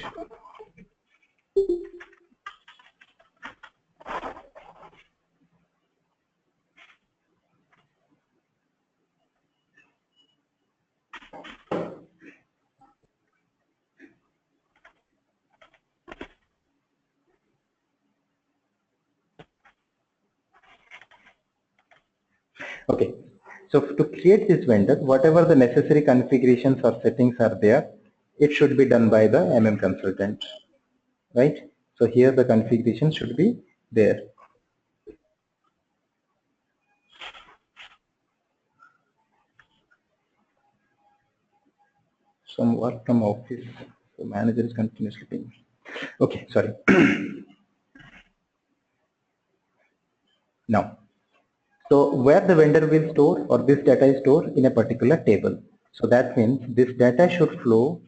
Okay, so to create this vendor, whatever the necessary configurations or settings are there, it should be done by the MM consultant, right? So here the configuration should be there. Some work from office, so manager is continuously paying. Okay, sorry. Now, so where the vendor will store or this data is stored in a particular table. So that means this data should flow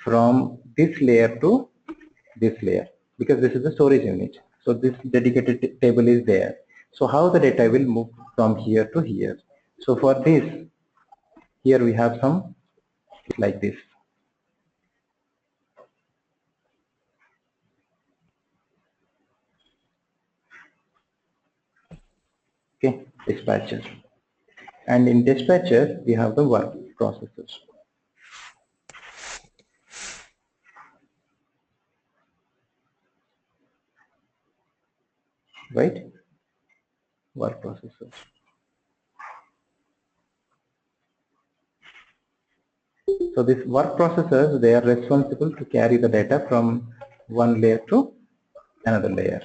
from this layer to this layer, because this is the storage unit. So this dedicated table is there. So how the data will move from here to here? So for this, here we have some like this. Okay, dispatcher. And in dispatcher, we have the work processors. Right? Work processors. So these work processors, they are responsible to carry the data from one layer to another layer.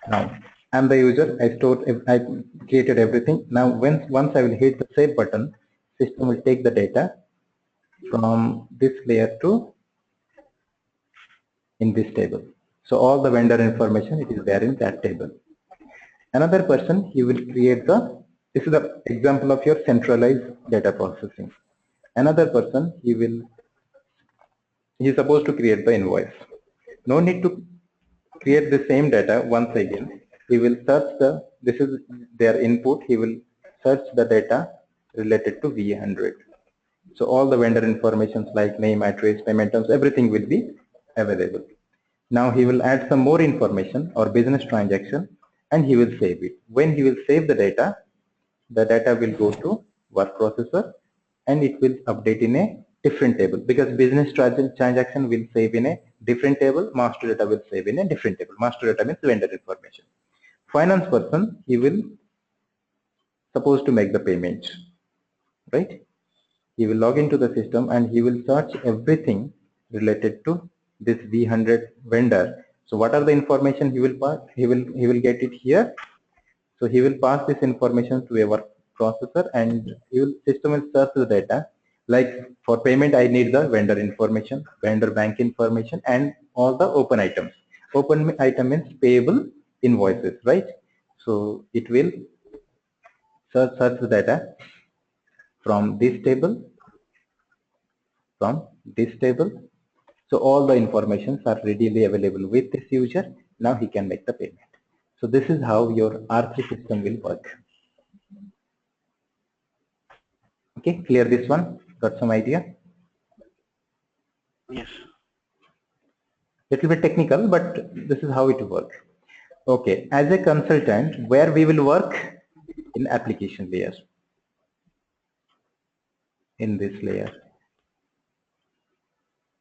Now, I'm the user, I created everything. Now, once I will hit the save button, system will take the data from this layer to in this table. So all the vendor information, it is there in that table. Another person, he will create this is the example of your centralized data processing. Another person, he is supposed to create the invoice. No need to create the same data once again. He will search this is their input, he will search the data related to V100. So all the vendor informations like name, address, payment terms, everything will be available. Now he will add some more information or business transaction and he will save it. When he will save the data will go to work processor and it will update in a different table, because business transaction will save in a different table, master data will save in a different table. Master data means vendor information. Finance person, he will supposed to make the payment, right? He will log into the system and he will search everything related to this V100 vendor. So what are the information he will pass? He will get it here. So he will pass this information to our processor, and system will search the data. Like for payment, I need the vendor information, vendor bank information, and all the open items. Open item means payable invoices, right? So it will search the data from this table, So all the informations are readily available with this user. Now he can make the payment. So this is how your R3 system will work. Okay, clear this one? Got some idea? Yes. Little bit technical, but this is how it will work. Okay, as a consultant, where we will work? In application layer. In this layer.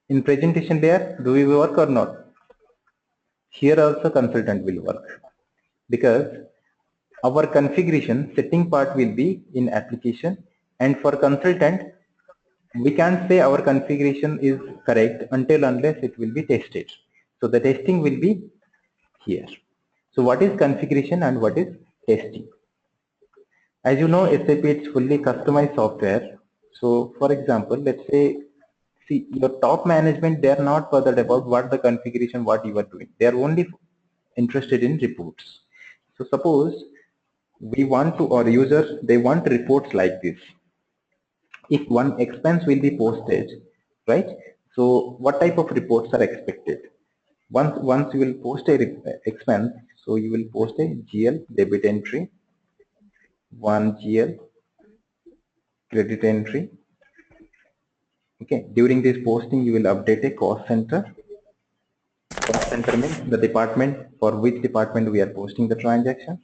In presentation layer, do we work or not? Here also consultant will work, because our configuration setting part will be in application, and for consultant we can't say our configuration is correct until unless it will be tested. So the testing will be here. So what is configuration and what is testing? As you know, SAP is fully customized software. So for example, let's say, see, your top management, they are not bothered about what the configuration, what you are doing. They are only interested in reports. So suppose we want to, or users, they want reports like this. If one expense will be posted, right? So what type of reports are expected? Once you will post a expense, so you will post a GL debit entry, one GL credit entry. Okay, during this posting you will update a cost center. Cost center means the department, for which department we are posting the transaction.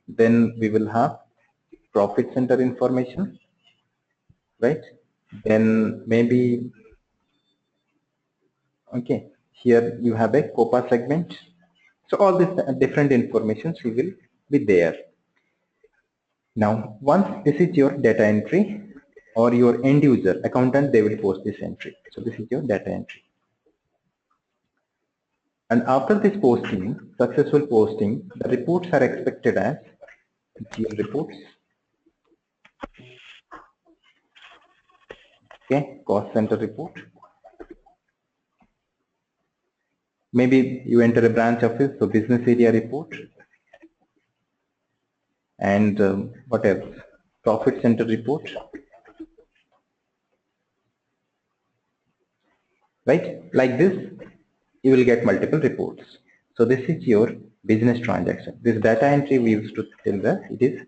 Then we will have profit center information, right? Then maybe, okay, here you have a COPA segment. So all this different information will be there. Now, once this is your data entry, or your end user accountant, they will post this entry. So this is your data entry. And after this posting, successful posting, the reports are expected as GL reports. Okay, cost center report. Maybe you enter a branch office, so business area report. And what else? Profit center report. Right? Like this, you will get multiple reports. So this is your business transaction. This data entry we used to tell that it is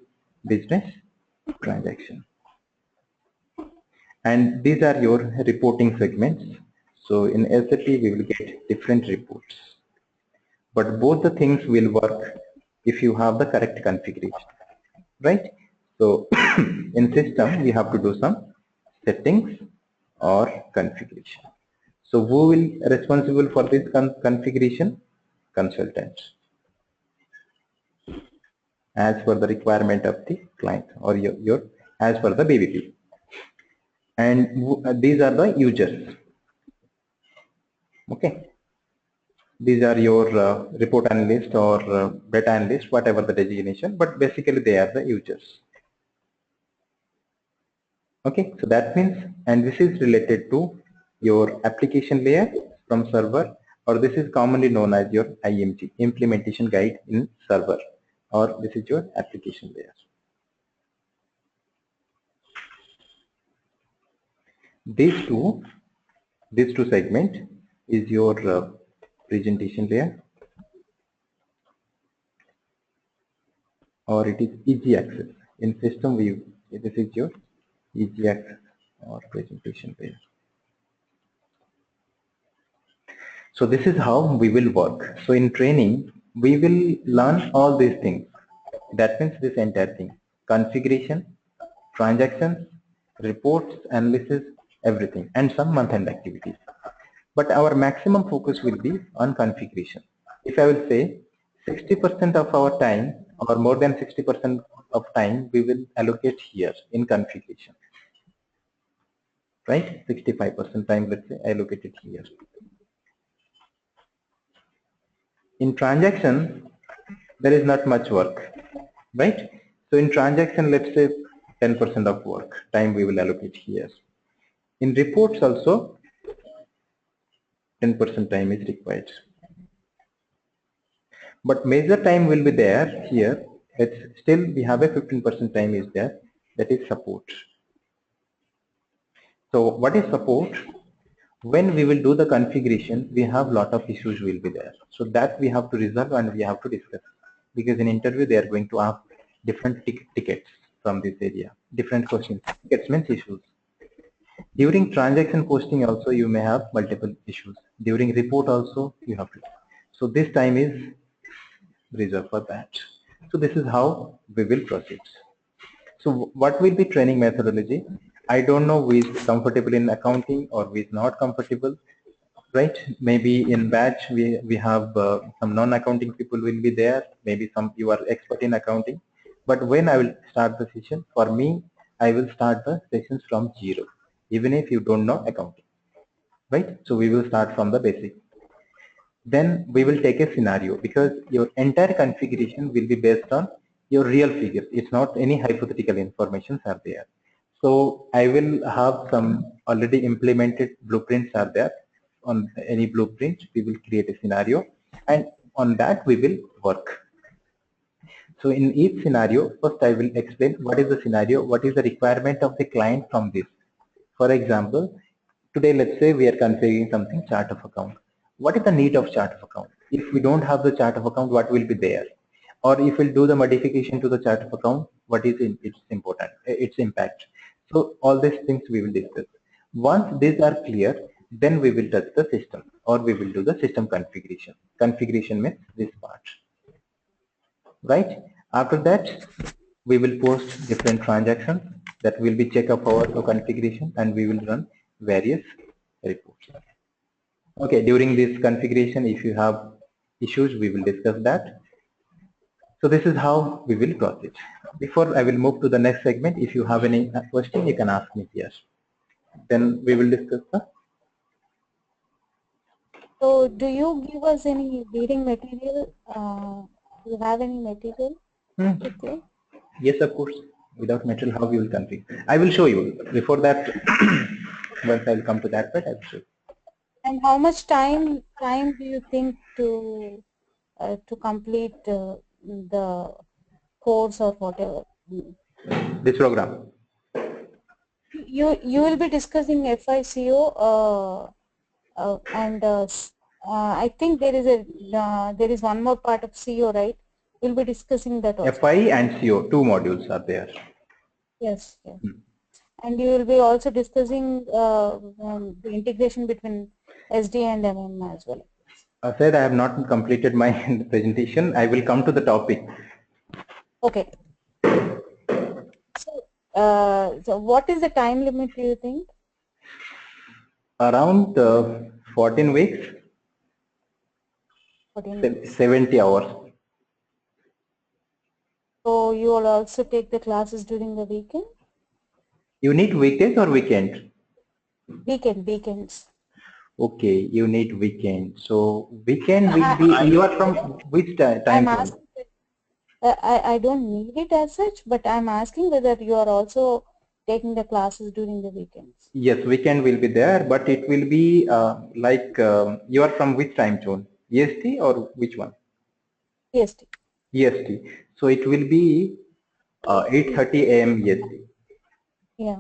business transaction. And these are your reporting segments. So in SAP we will get different reports. But both the things will work if you have the correct configuration. Right? So in system we have to do some settings or configuration. So who will responsible for this configuration? Consultant, as per the requirement of the client, or your as per the BBP. And these are the users. Okay, these are your report analyst or data analyst, whatever the designation, but basically they are the users. Okay, so that means, and this is related to your application layer from server, or this is commonly known as your IMG, implementation guide in server, or this is your application layer. These two segment is your presentation layer, or it is easy access. In system view, this is your easy access or presentation layer. So this is how we will work. So in training, we will learn all these things. That means this entire thing: configuration, transactions, reports, analysis, everything, and some month-end activities. But our maximum focus will be on configuration. If I will say 60% of our time, or more than 60% of time, we will allocate here in configuration, right? 65% time, let's say, allocated here. In transaction, there is not much work, right? So in transaction, let's say 10% of work time we will allocate here. In reports also, 10% time is required. But major time will be there here. It's still we have a 15% time is there, that is support. So what is support? When we will do the configuration, we have lot of issues will be there. So that we have to resolve and we have to discuss. Because in interview they are going to ask different tickets from this area, different questions. Tickets means issues. During transaction posting also you may have multiple issues. During report also you have to. So this time is reserved for that. So this is how we will proceed. So what will be training methodology? I don't know who is comfortable in accounting or who is not comfortable, right? Maybe in batch we have some non-accounting people will be there. Maybe some you are expert in accounting. But when I will start the session, for me, I will start the sessions from zero, even if you don't know accounting, right? So we will start from the basic. Then we will take a scenario, because your entire configuration will be based on your real figures. It's not any hypothetical informations are there. So I will have some already implemented blueprints are there. On any blueprint, we will create a scenario, and on that we will work. So in each scenario, first I will explain what is the scenario, what is the requirement of the client from this. For example, today let's say we are configuring something chart of account. What is the need of chart of account? If we don't have the chart of account, what will be there? Or if we'll do the modification to the chart of account, what is its important, its impact? So all these things we will discuss. Once these are clear, then we will touch the system, or we will do the system configuration. Configuration means this part, right? After that, we will post different transactions that will be check of our configuration, and we will run various reports. Okay, during this configuration, if you have issues, we will discuss that. So this is how we will proceed. Before I will move to the next segment, if you have any question, you can ask me here. Then we will discuss the. So do you give us any reading material? Do you have any material with you? Yes, of course. Without material, how we will configure? I will show you. Before that, once I will come to that part, I will show you. And how much time do you think to complete the course or whatever? This program. You will be discussing FICO and I think there is one more part of CO, right? We'll be discussing that also. FI and CO, two modules are there. Yes, yes. And you will be also discussing the integration between SD and MM as well. I said I have not completed my presentation. I will come to the topic. Okay. So what is the time limit, do you think? Around 14 weeks, 14 weeks. 70 hours. So you will also take the classes during the weekend? You need weekdays or weekend? Weekends. Okay, you need weekend. So weekend will be, you are from which time zone? I don't need it as such, but I'm asking whether you are also taking the classes during the weekends. Yes, weekend will be there, but it will be like you are from which time zone? EST or which one? EST. EST. So it will be 8:30 a.m. EST. Yeah.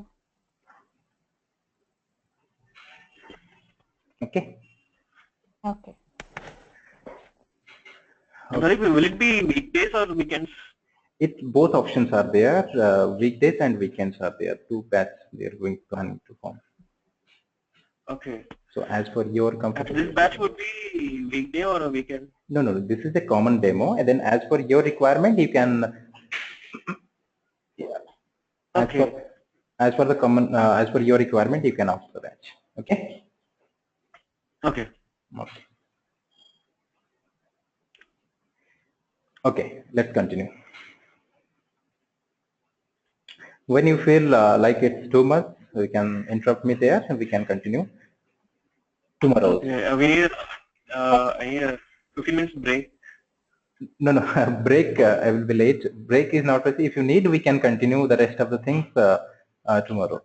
Okay. Okay. Sorry, will it be weekdays or weekends? Both options are there. Weekdays and weekends are there. Two batches they are going to form. Okay. So as per your comfort. And this batch would be weekday or a weekend? No, this is a common demo, and then as per your requirement, you can. Yeah. Okay. as per the common, as per your requirement, you can opt for that. Okay. Okay. Okay. Okay. Let's continue. When you feel like it's too much, you can interrupt me there, and we can continue tomorrow. Okay. I need a 15 minutes break. No, no, break. I will be late. Break is not necessary. If you need, we can continue the rest of the things tomorrow.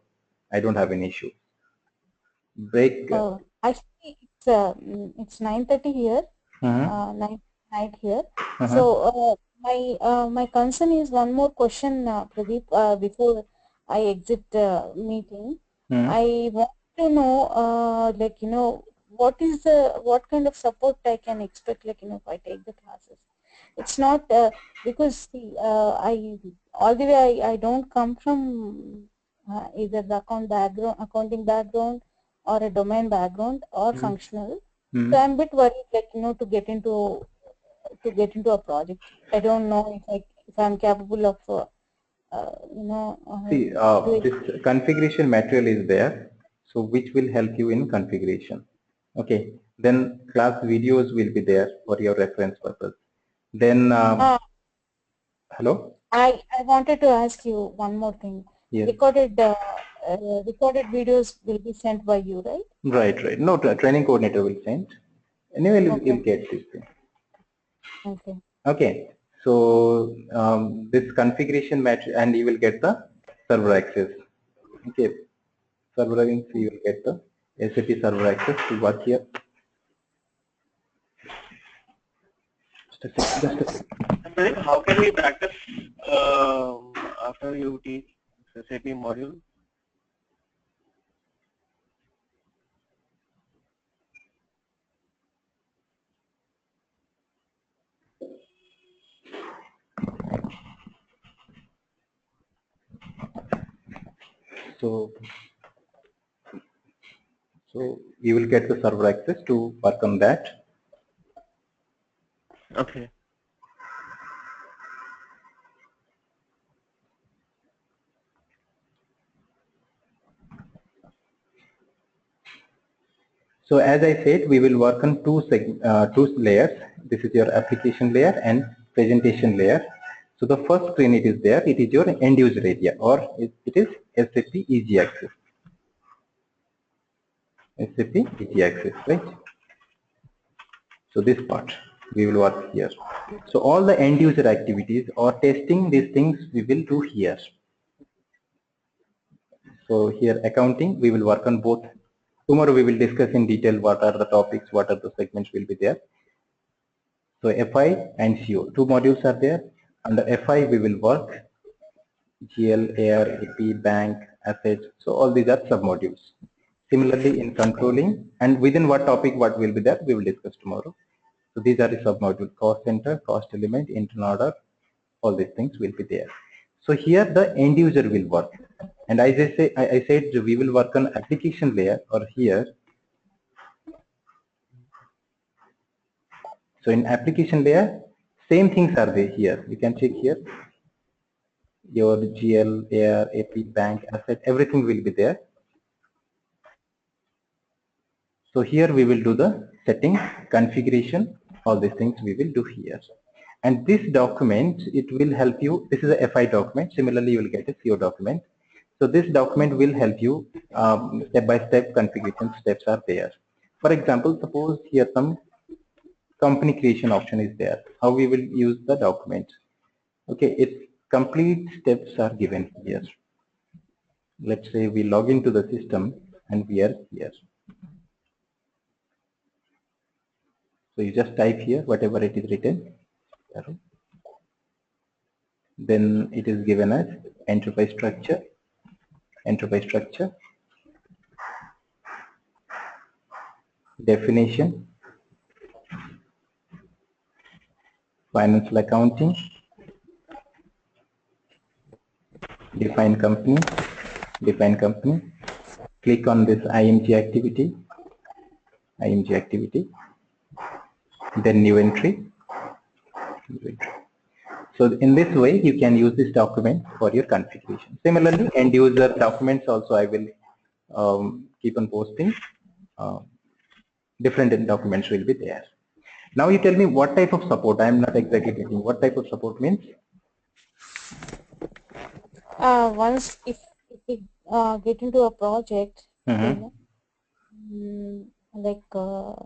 I don't have any issue. Break. Actually, it's 9:30 here. Night here. So my concern is one more question, Pradeep, before I exit the meeting. I want to know, like, what kind of support I can expect, like, if I take the classes. It's not because see, all the way I don't come from either the accounting background or a domain background or functional. So I'm a bit worried, like, to get into a project. I don't know if I'm capable of See, doing. this configuration material is there, so which will help you in configuration. Okay. Then class videos will be there for your reference purpose. Then, hello. I wanted to ask you one more thing. Yes. Recorded videos will be sent by you, right? Right, right. No, training coordinator will send. Anyway, you'll get this thing. Okay. Okay. So this configuration match, and you will get the server access. Okay. Server access, you will get the SAP server access to work here. Just a second. How can we practice after you teach SAP module? So you will get the server access to work on that. Okay. So as I said, we will work on two layers. This is your application layer and presentation layer. So the first screen it is there, it is your end user area, or it is SAP Easy Access. SAP Easy Access, right? So this part we will work here. So all the end user activities or testing, these things we will do here. So here accounting, we will work on both. Tomorrow we will discuss in detail what are the topics, what are the segments will be there. So FI and CO, two modules are there. Under FI we will work GL, AR, AP, bank, assets. So all these are sub modules. Similarly in controlling, and within what topic what will be there, we will discuss tomorrow. So these are the sub modules: cost center, cost element, internal order, all these things will be there. So here the end user will work. And as I said we will work on application layer, or here. So in application layer, same things are there here. You can check here. Your GL, AR, AP, bank, asset, everything will be there. So here we will do the setting, configuration, all these things we will do here. And this document, it will help you. This is a FI document. Similarly, you will get a CO document. So this document will help you step-by-step configuration steps are there. For example, suppose here some company creation option is there. How we will use the document? Okay, its complete steps are given here. Let's say we log into the system and we are here. So you just type here whatever it is written. Then it is given as enterprise structure, definition, financial accounting, define company, click on this IMG activity, then new entry. So in this way, you can use this document for your configuration. Similarly, end user documents also I will keep on posting. Different documents will be there. Now you tell me what type of support. I am not exactly getting what type of support means. Once if we get into a project, then like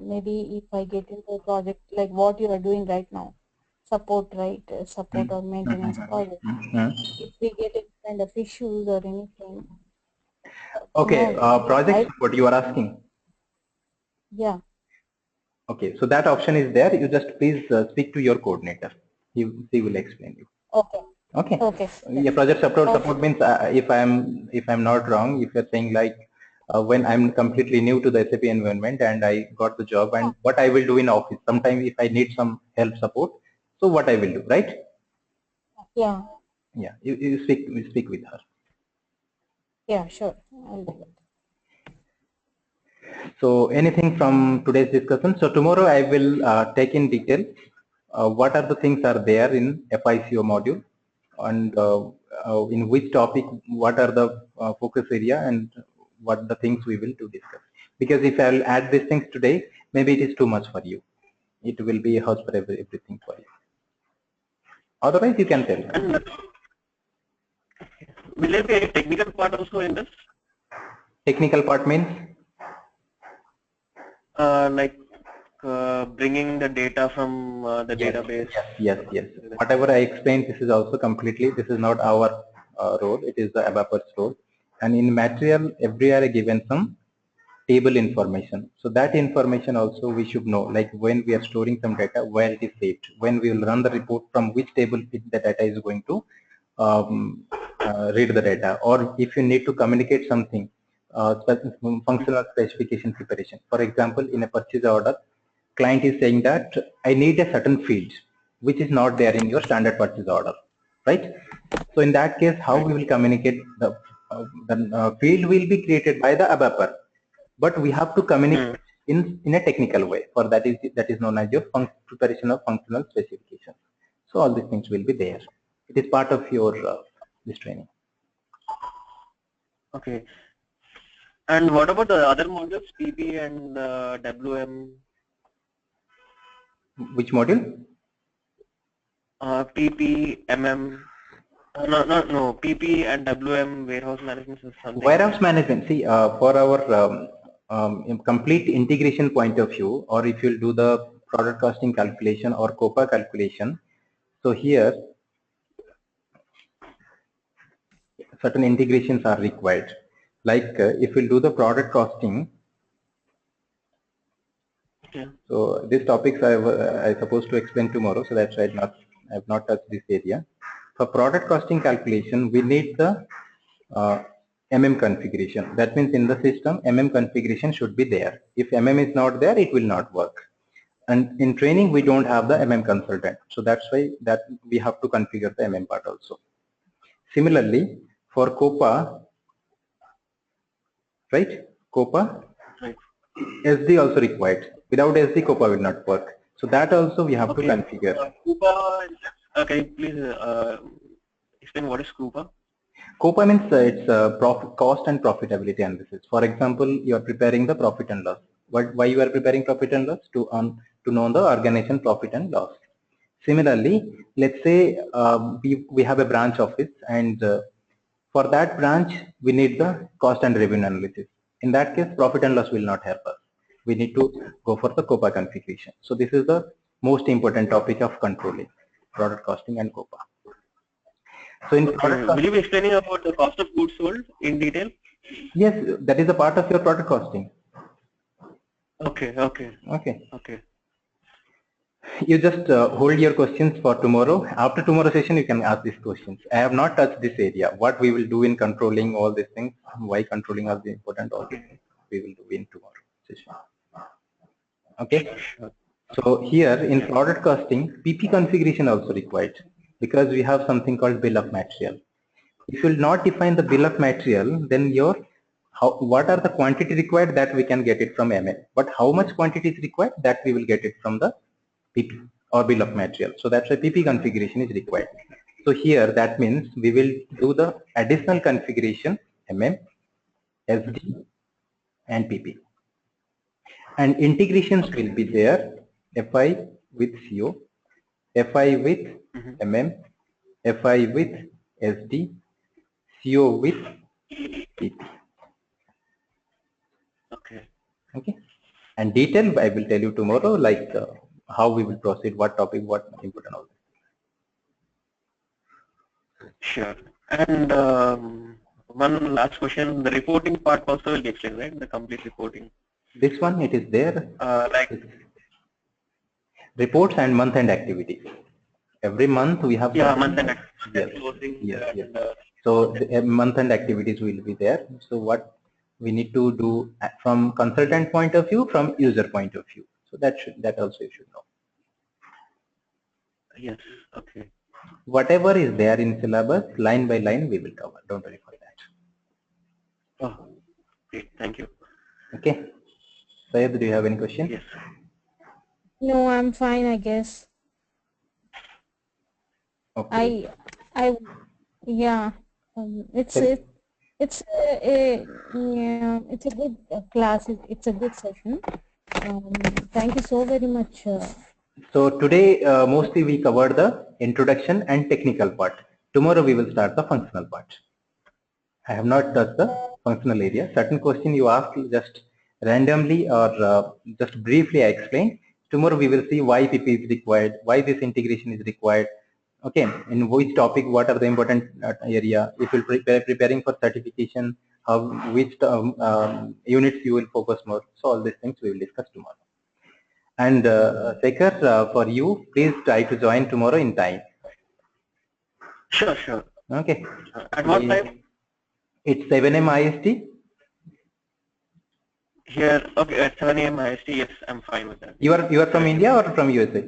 maybe if I get into a project like what you are doing right now, support, right? Support or maintenance project. If we get any kind of issues or anything, Okay, project support you are asking. Yeah. Okay, so that option is there. You just please speak to your coordinator. He will explain you. Okay. Okay. Okay. Yeah, project support means if I'm not wrong, if you're saying like when I'm completely new to the SAP environment and I got the job and what I will do in office. Sometimes if I need some help support, so what I will do, right? Yeah. Yeah, you speak with her. Yeah, sure. I'll do it. So anything from today's discussion. So tomorrow I will take in detail what are the things are there in FICO module and in which topic, what are the focus area and what the things we will to discuss. Because if I'll add these things today, maybe it is too much for you. It will be a house for everything for you. Otherwise, you can tell me. And will there be a technical part also in this? Technical part means? Like bringing the data from the database. Yes. Whatever I explained, this is also completely, this is not our role, it is the ABAP's role. And in material, every year given some table information. So that information also we should know, like when we are storing some data, where it is saved, when we will run the report, from which table the data is going to read the data, or if you need to communicate something, functional specification preparation. For example, in a purchase order, client is saying that I need a certain field which is not there in your standard purchase order, right? So in that case, how we will communicate the field will be created by the ABAPer, but we have to communicate in a technical way. For that is known as your preparation of functional specifications. So all these things will be there. It is part of your this training. Okay. And what about the other modules, PP and WM? Which module? PP, MM. No. PP and WM, warehouse management is something. Warehouse management. See, for our complete integration point of view, or if you'll do the product costing calculation or COPA calculation, so here certain integrations are required. Like if we'll do the product costing. So these topics I supposed to explain tomorrow, so that's why I've not touched this area. For product costing calculation, we need the MM configuration. That means in the system, MM configuration should be there. If MM is not there, it will not work. And in training, we don't have the MM consultant. So that's why that we have to configure the MM part also. Similarly, for COPA, right? COPA, right. SD also required. Without SD, COPA will not work. So that also we have to configure. COPA, can you please explain what is COPA? COPA means it's cost and profitability analysis. For example, you are preparing the profit and loss. Why you are preparing profit and loss? To know the organization profit and loss. Similarly, let's say we have a branch office, and for that branch we need the cost and revenue analysis. In that case, profit and loss will not help us. We need to go for the COPA configuration. So this is the most important topic of controlling product costing and COPA. So in will you be explaining about the cost of goods sold in detail? Yes, that is a part of your product costing. Okay. You just hold your questions for tomorrow. After tomorrow session, you can ask these questions. I have not touched this area. What we will do in controlling all these things, why controlling are the important, all these things we will do in tomorrow session. Okay. So here in product costing, PP configuration also required, because we have something called bill of material. If you will not define the bill of material, then what are the quantity required, that we can get it from MM. But how much quantity is required, that we will get it from the PP or bill of material. So that's why PP configuration is required. So here that means we will do the additional configuration MM, SD and PP. And integrations will be there, FI with CO, FI with MM, FI with SD, CO with PP. Okay. And detail I will tell you tomorrow, like how we will proceed, what topic, what input and all. Sure. And one last question, the reporting part also will be explained, right? The complete reporting. This one, it is there. Like Reports and month-end activities. Every month we have. Yeah, month-end activities. Yes. So the month-end activities will be there. So what we need to do from consultant point of view, from user point of view. So that also you should know. Yes. Okay. Whatever is there in syllabus, line by line we will cover. Don't worry for that. Oh, great. Thank you. Okay. Sayed, do you have any question? Yes. No, I'm fine, I guess. Okay. Yeah, it's a good class. It's a good session. Thank you so very much. So today mostly we covered the introduction and technical part. Tomorrow we will start the functional part. I have not touched the functional area. Certain question you asked just randomly or just briefly I explained. Tomorrow we will see why PP is required, why this integration is required. Okay, in which topic, what are the important area. If you are preparing for certification, how which units you will focus more. So all these things we will discuss tomorrow. And Shekhar, for you, please try to join tomorrow in time. Sure, sure. Okay. At what time? It's 7 AM IST. Here, okay, at 7 AM IST, yes, I'm fine with that. You are from India or from USA?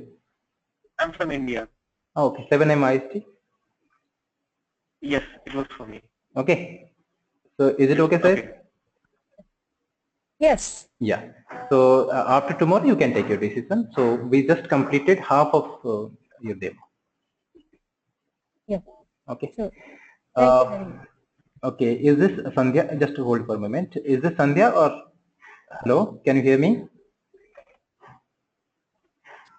I'm from India. Oh, okay, 7 AM IST. Yes, it works for me. Okay. So is it okay, sir? Okay. Yes. Yeah. So after tomorrow you can take your decision. So we just completed half of your demo. Yeah. Okay. Sure. Thank you very much. Okay. Is this Sandhya? Just hold for a moment. Is this Sandhya or hello? Can you hear me?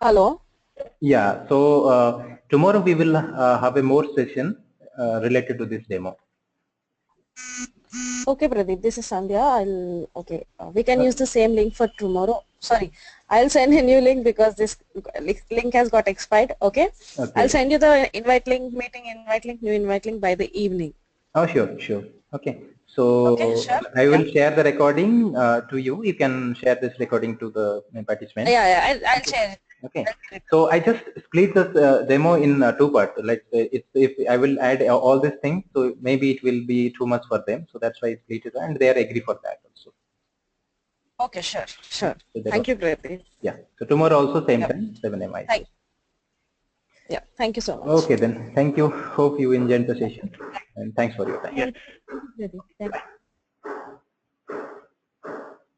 Hello. Yeah. So tomorrow we will have a more session related to this demo. Okay, Pradeep, this is Sandhya. We can use the same link for tomorrow. Sorry, I'll send a new link because this link has got expired. Okay? I'll send you the invite link, new invite link by the evening. Oh, sure. Okay. So sure. I will share the recording to you. You can share this recording to the participants. Yeah, I'll share it. Okay. So I just split this demo in two parts. Like if I will add all these things, so maybe it will be too much for them. So that's why I split it, and they are agree for that also. Okay, sure. So Thank you, Pradeep. Yeah. So tomorrow also same time, 7 AM. Yeah, thank you so much. Okay then. Thank you. Hope you enjoyed the session, and thanks for your time. Yes. Thank you.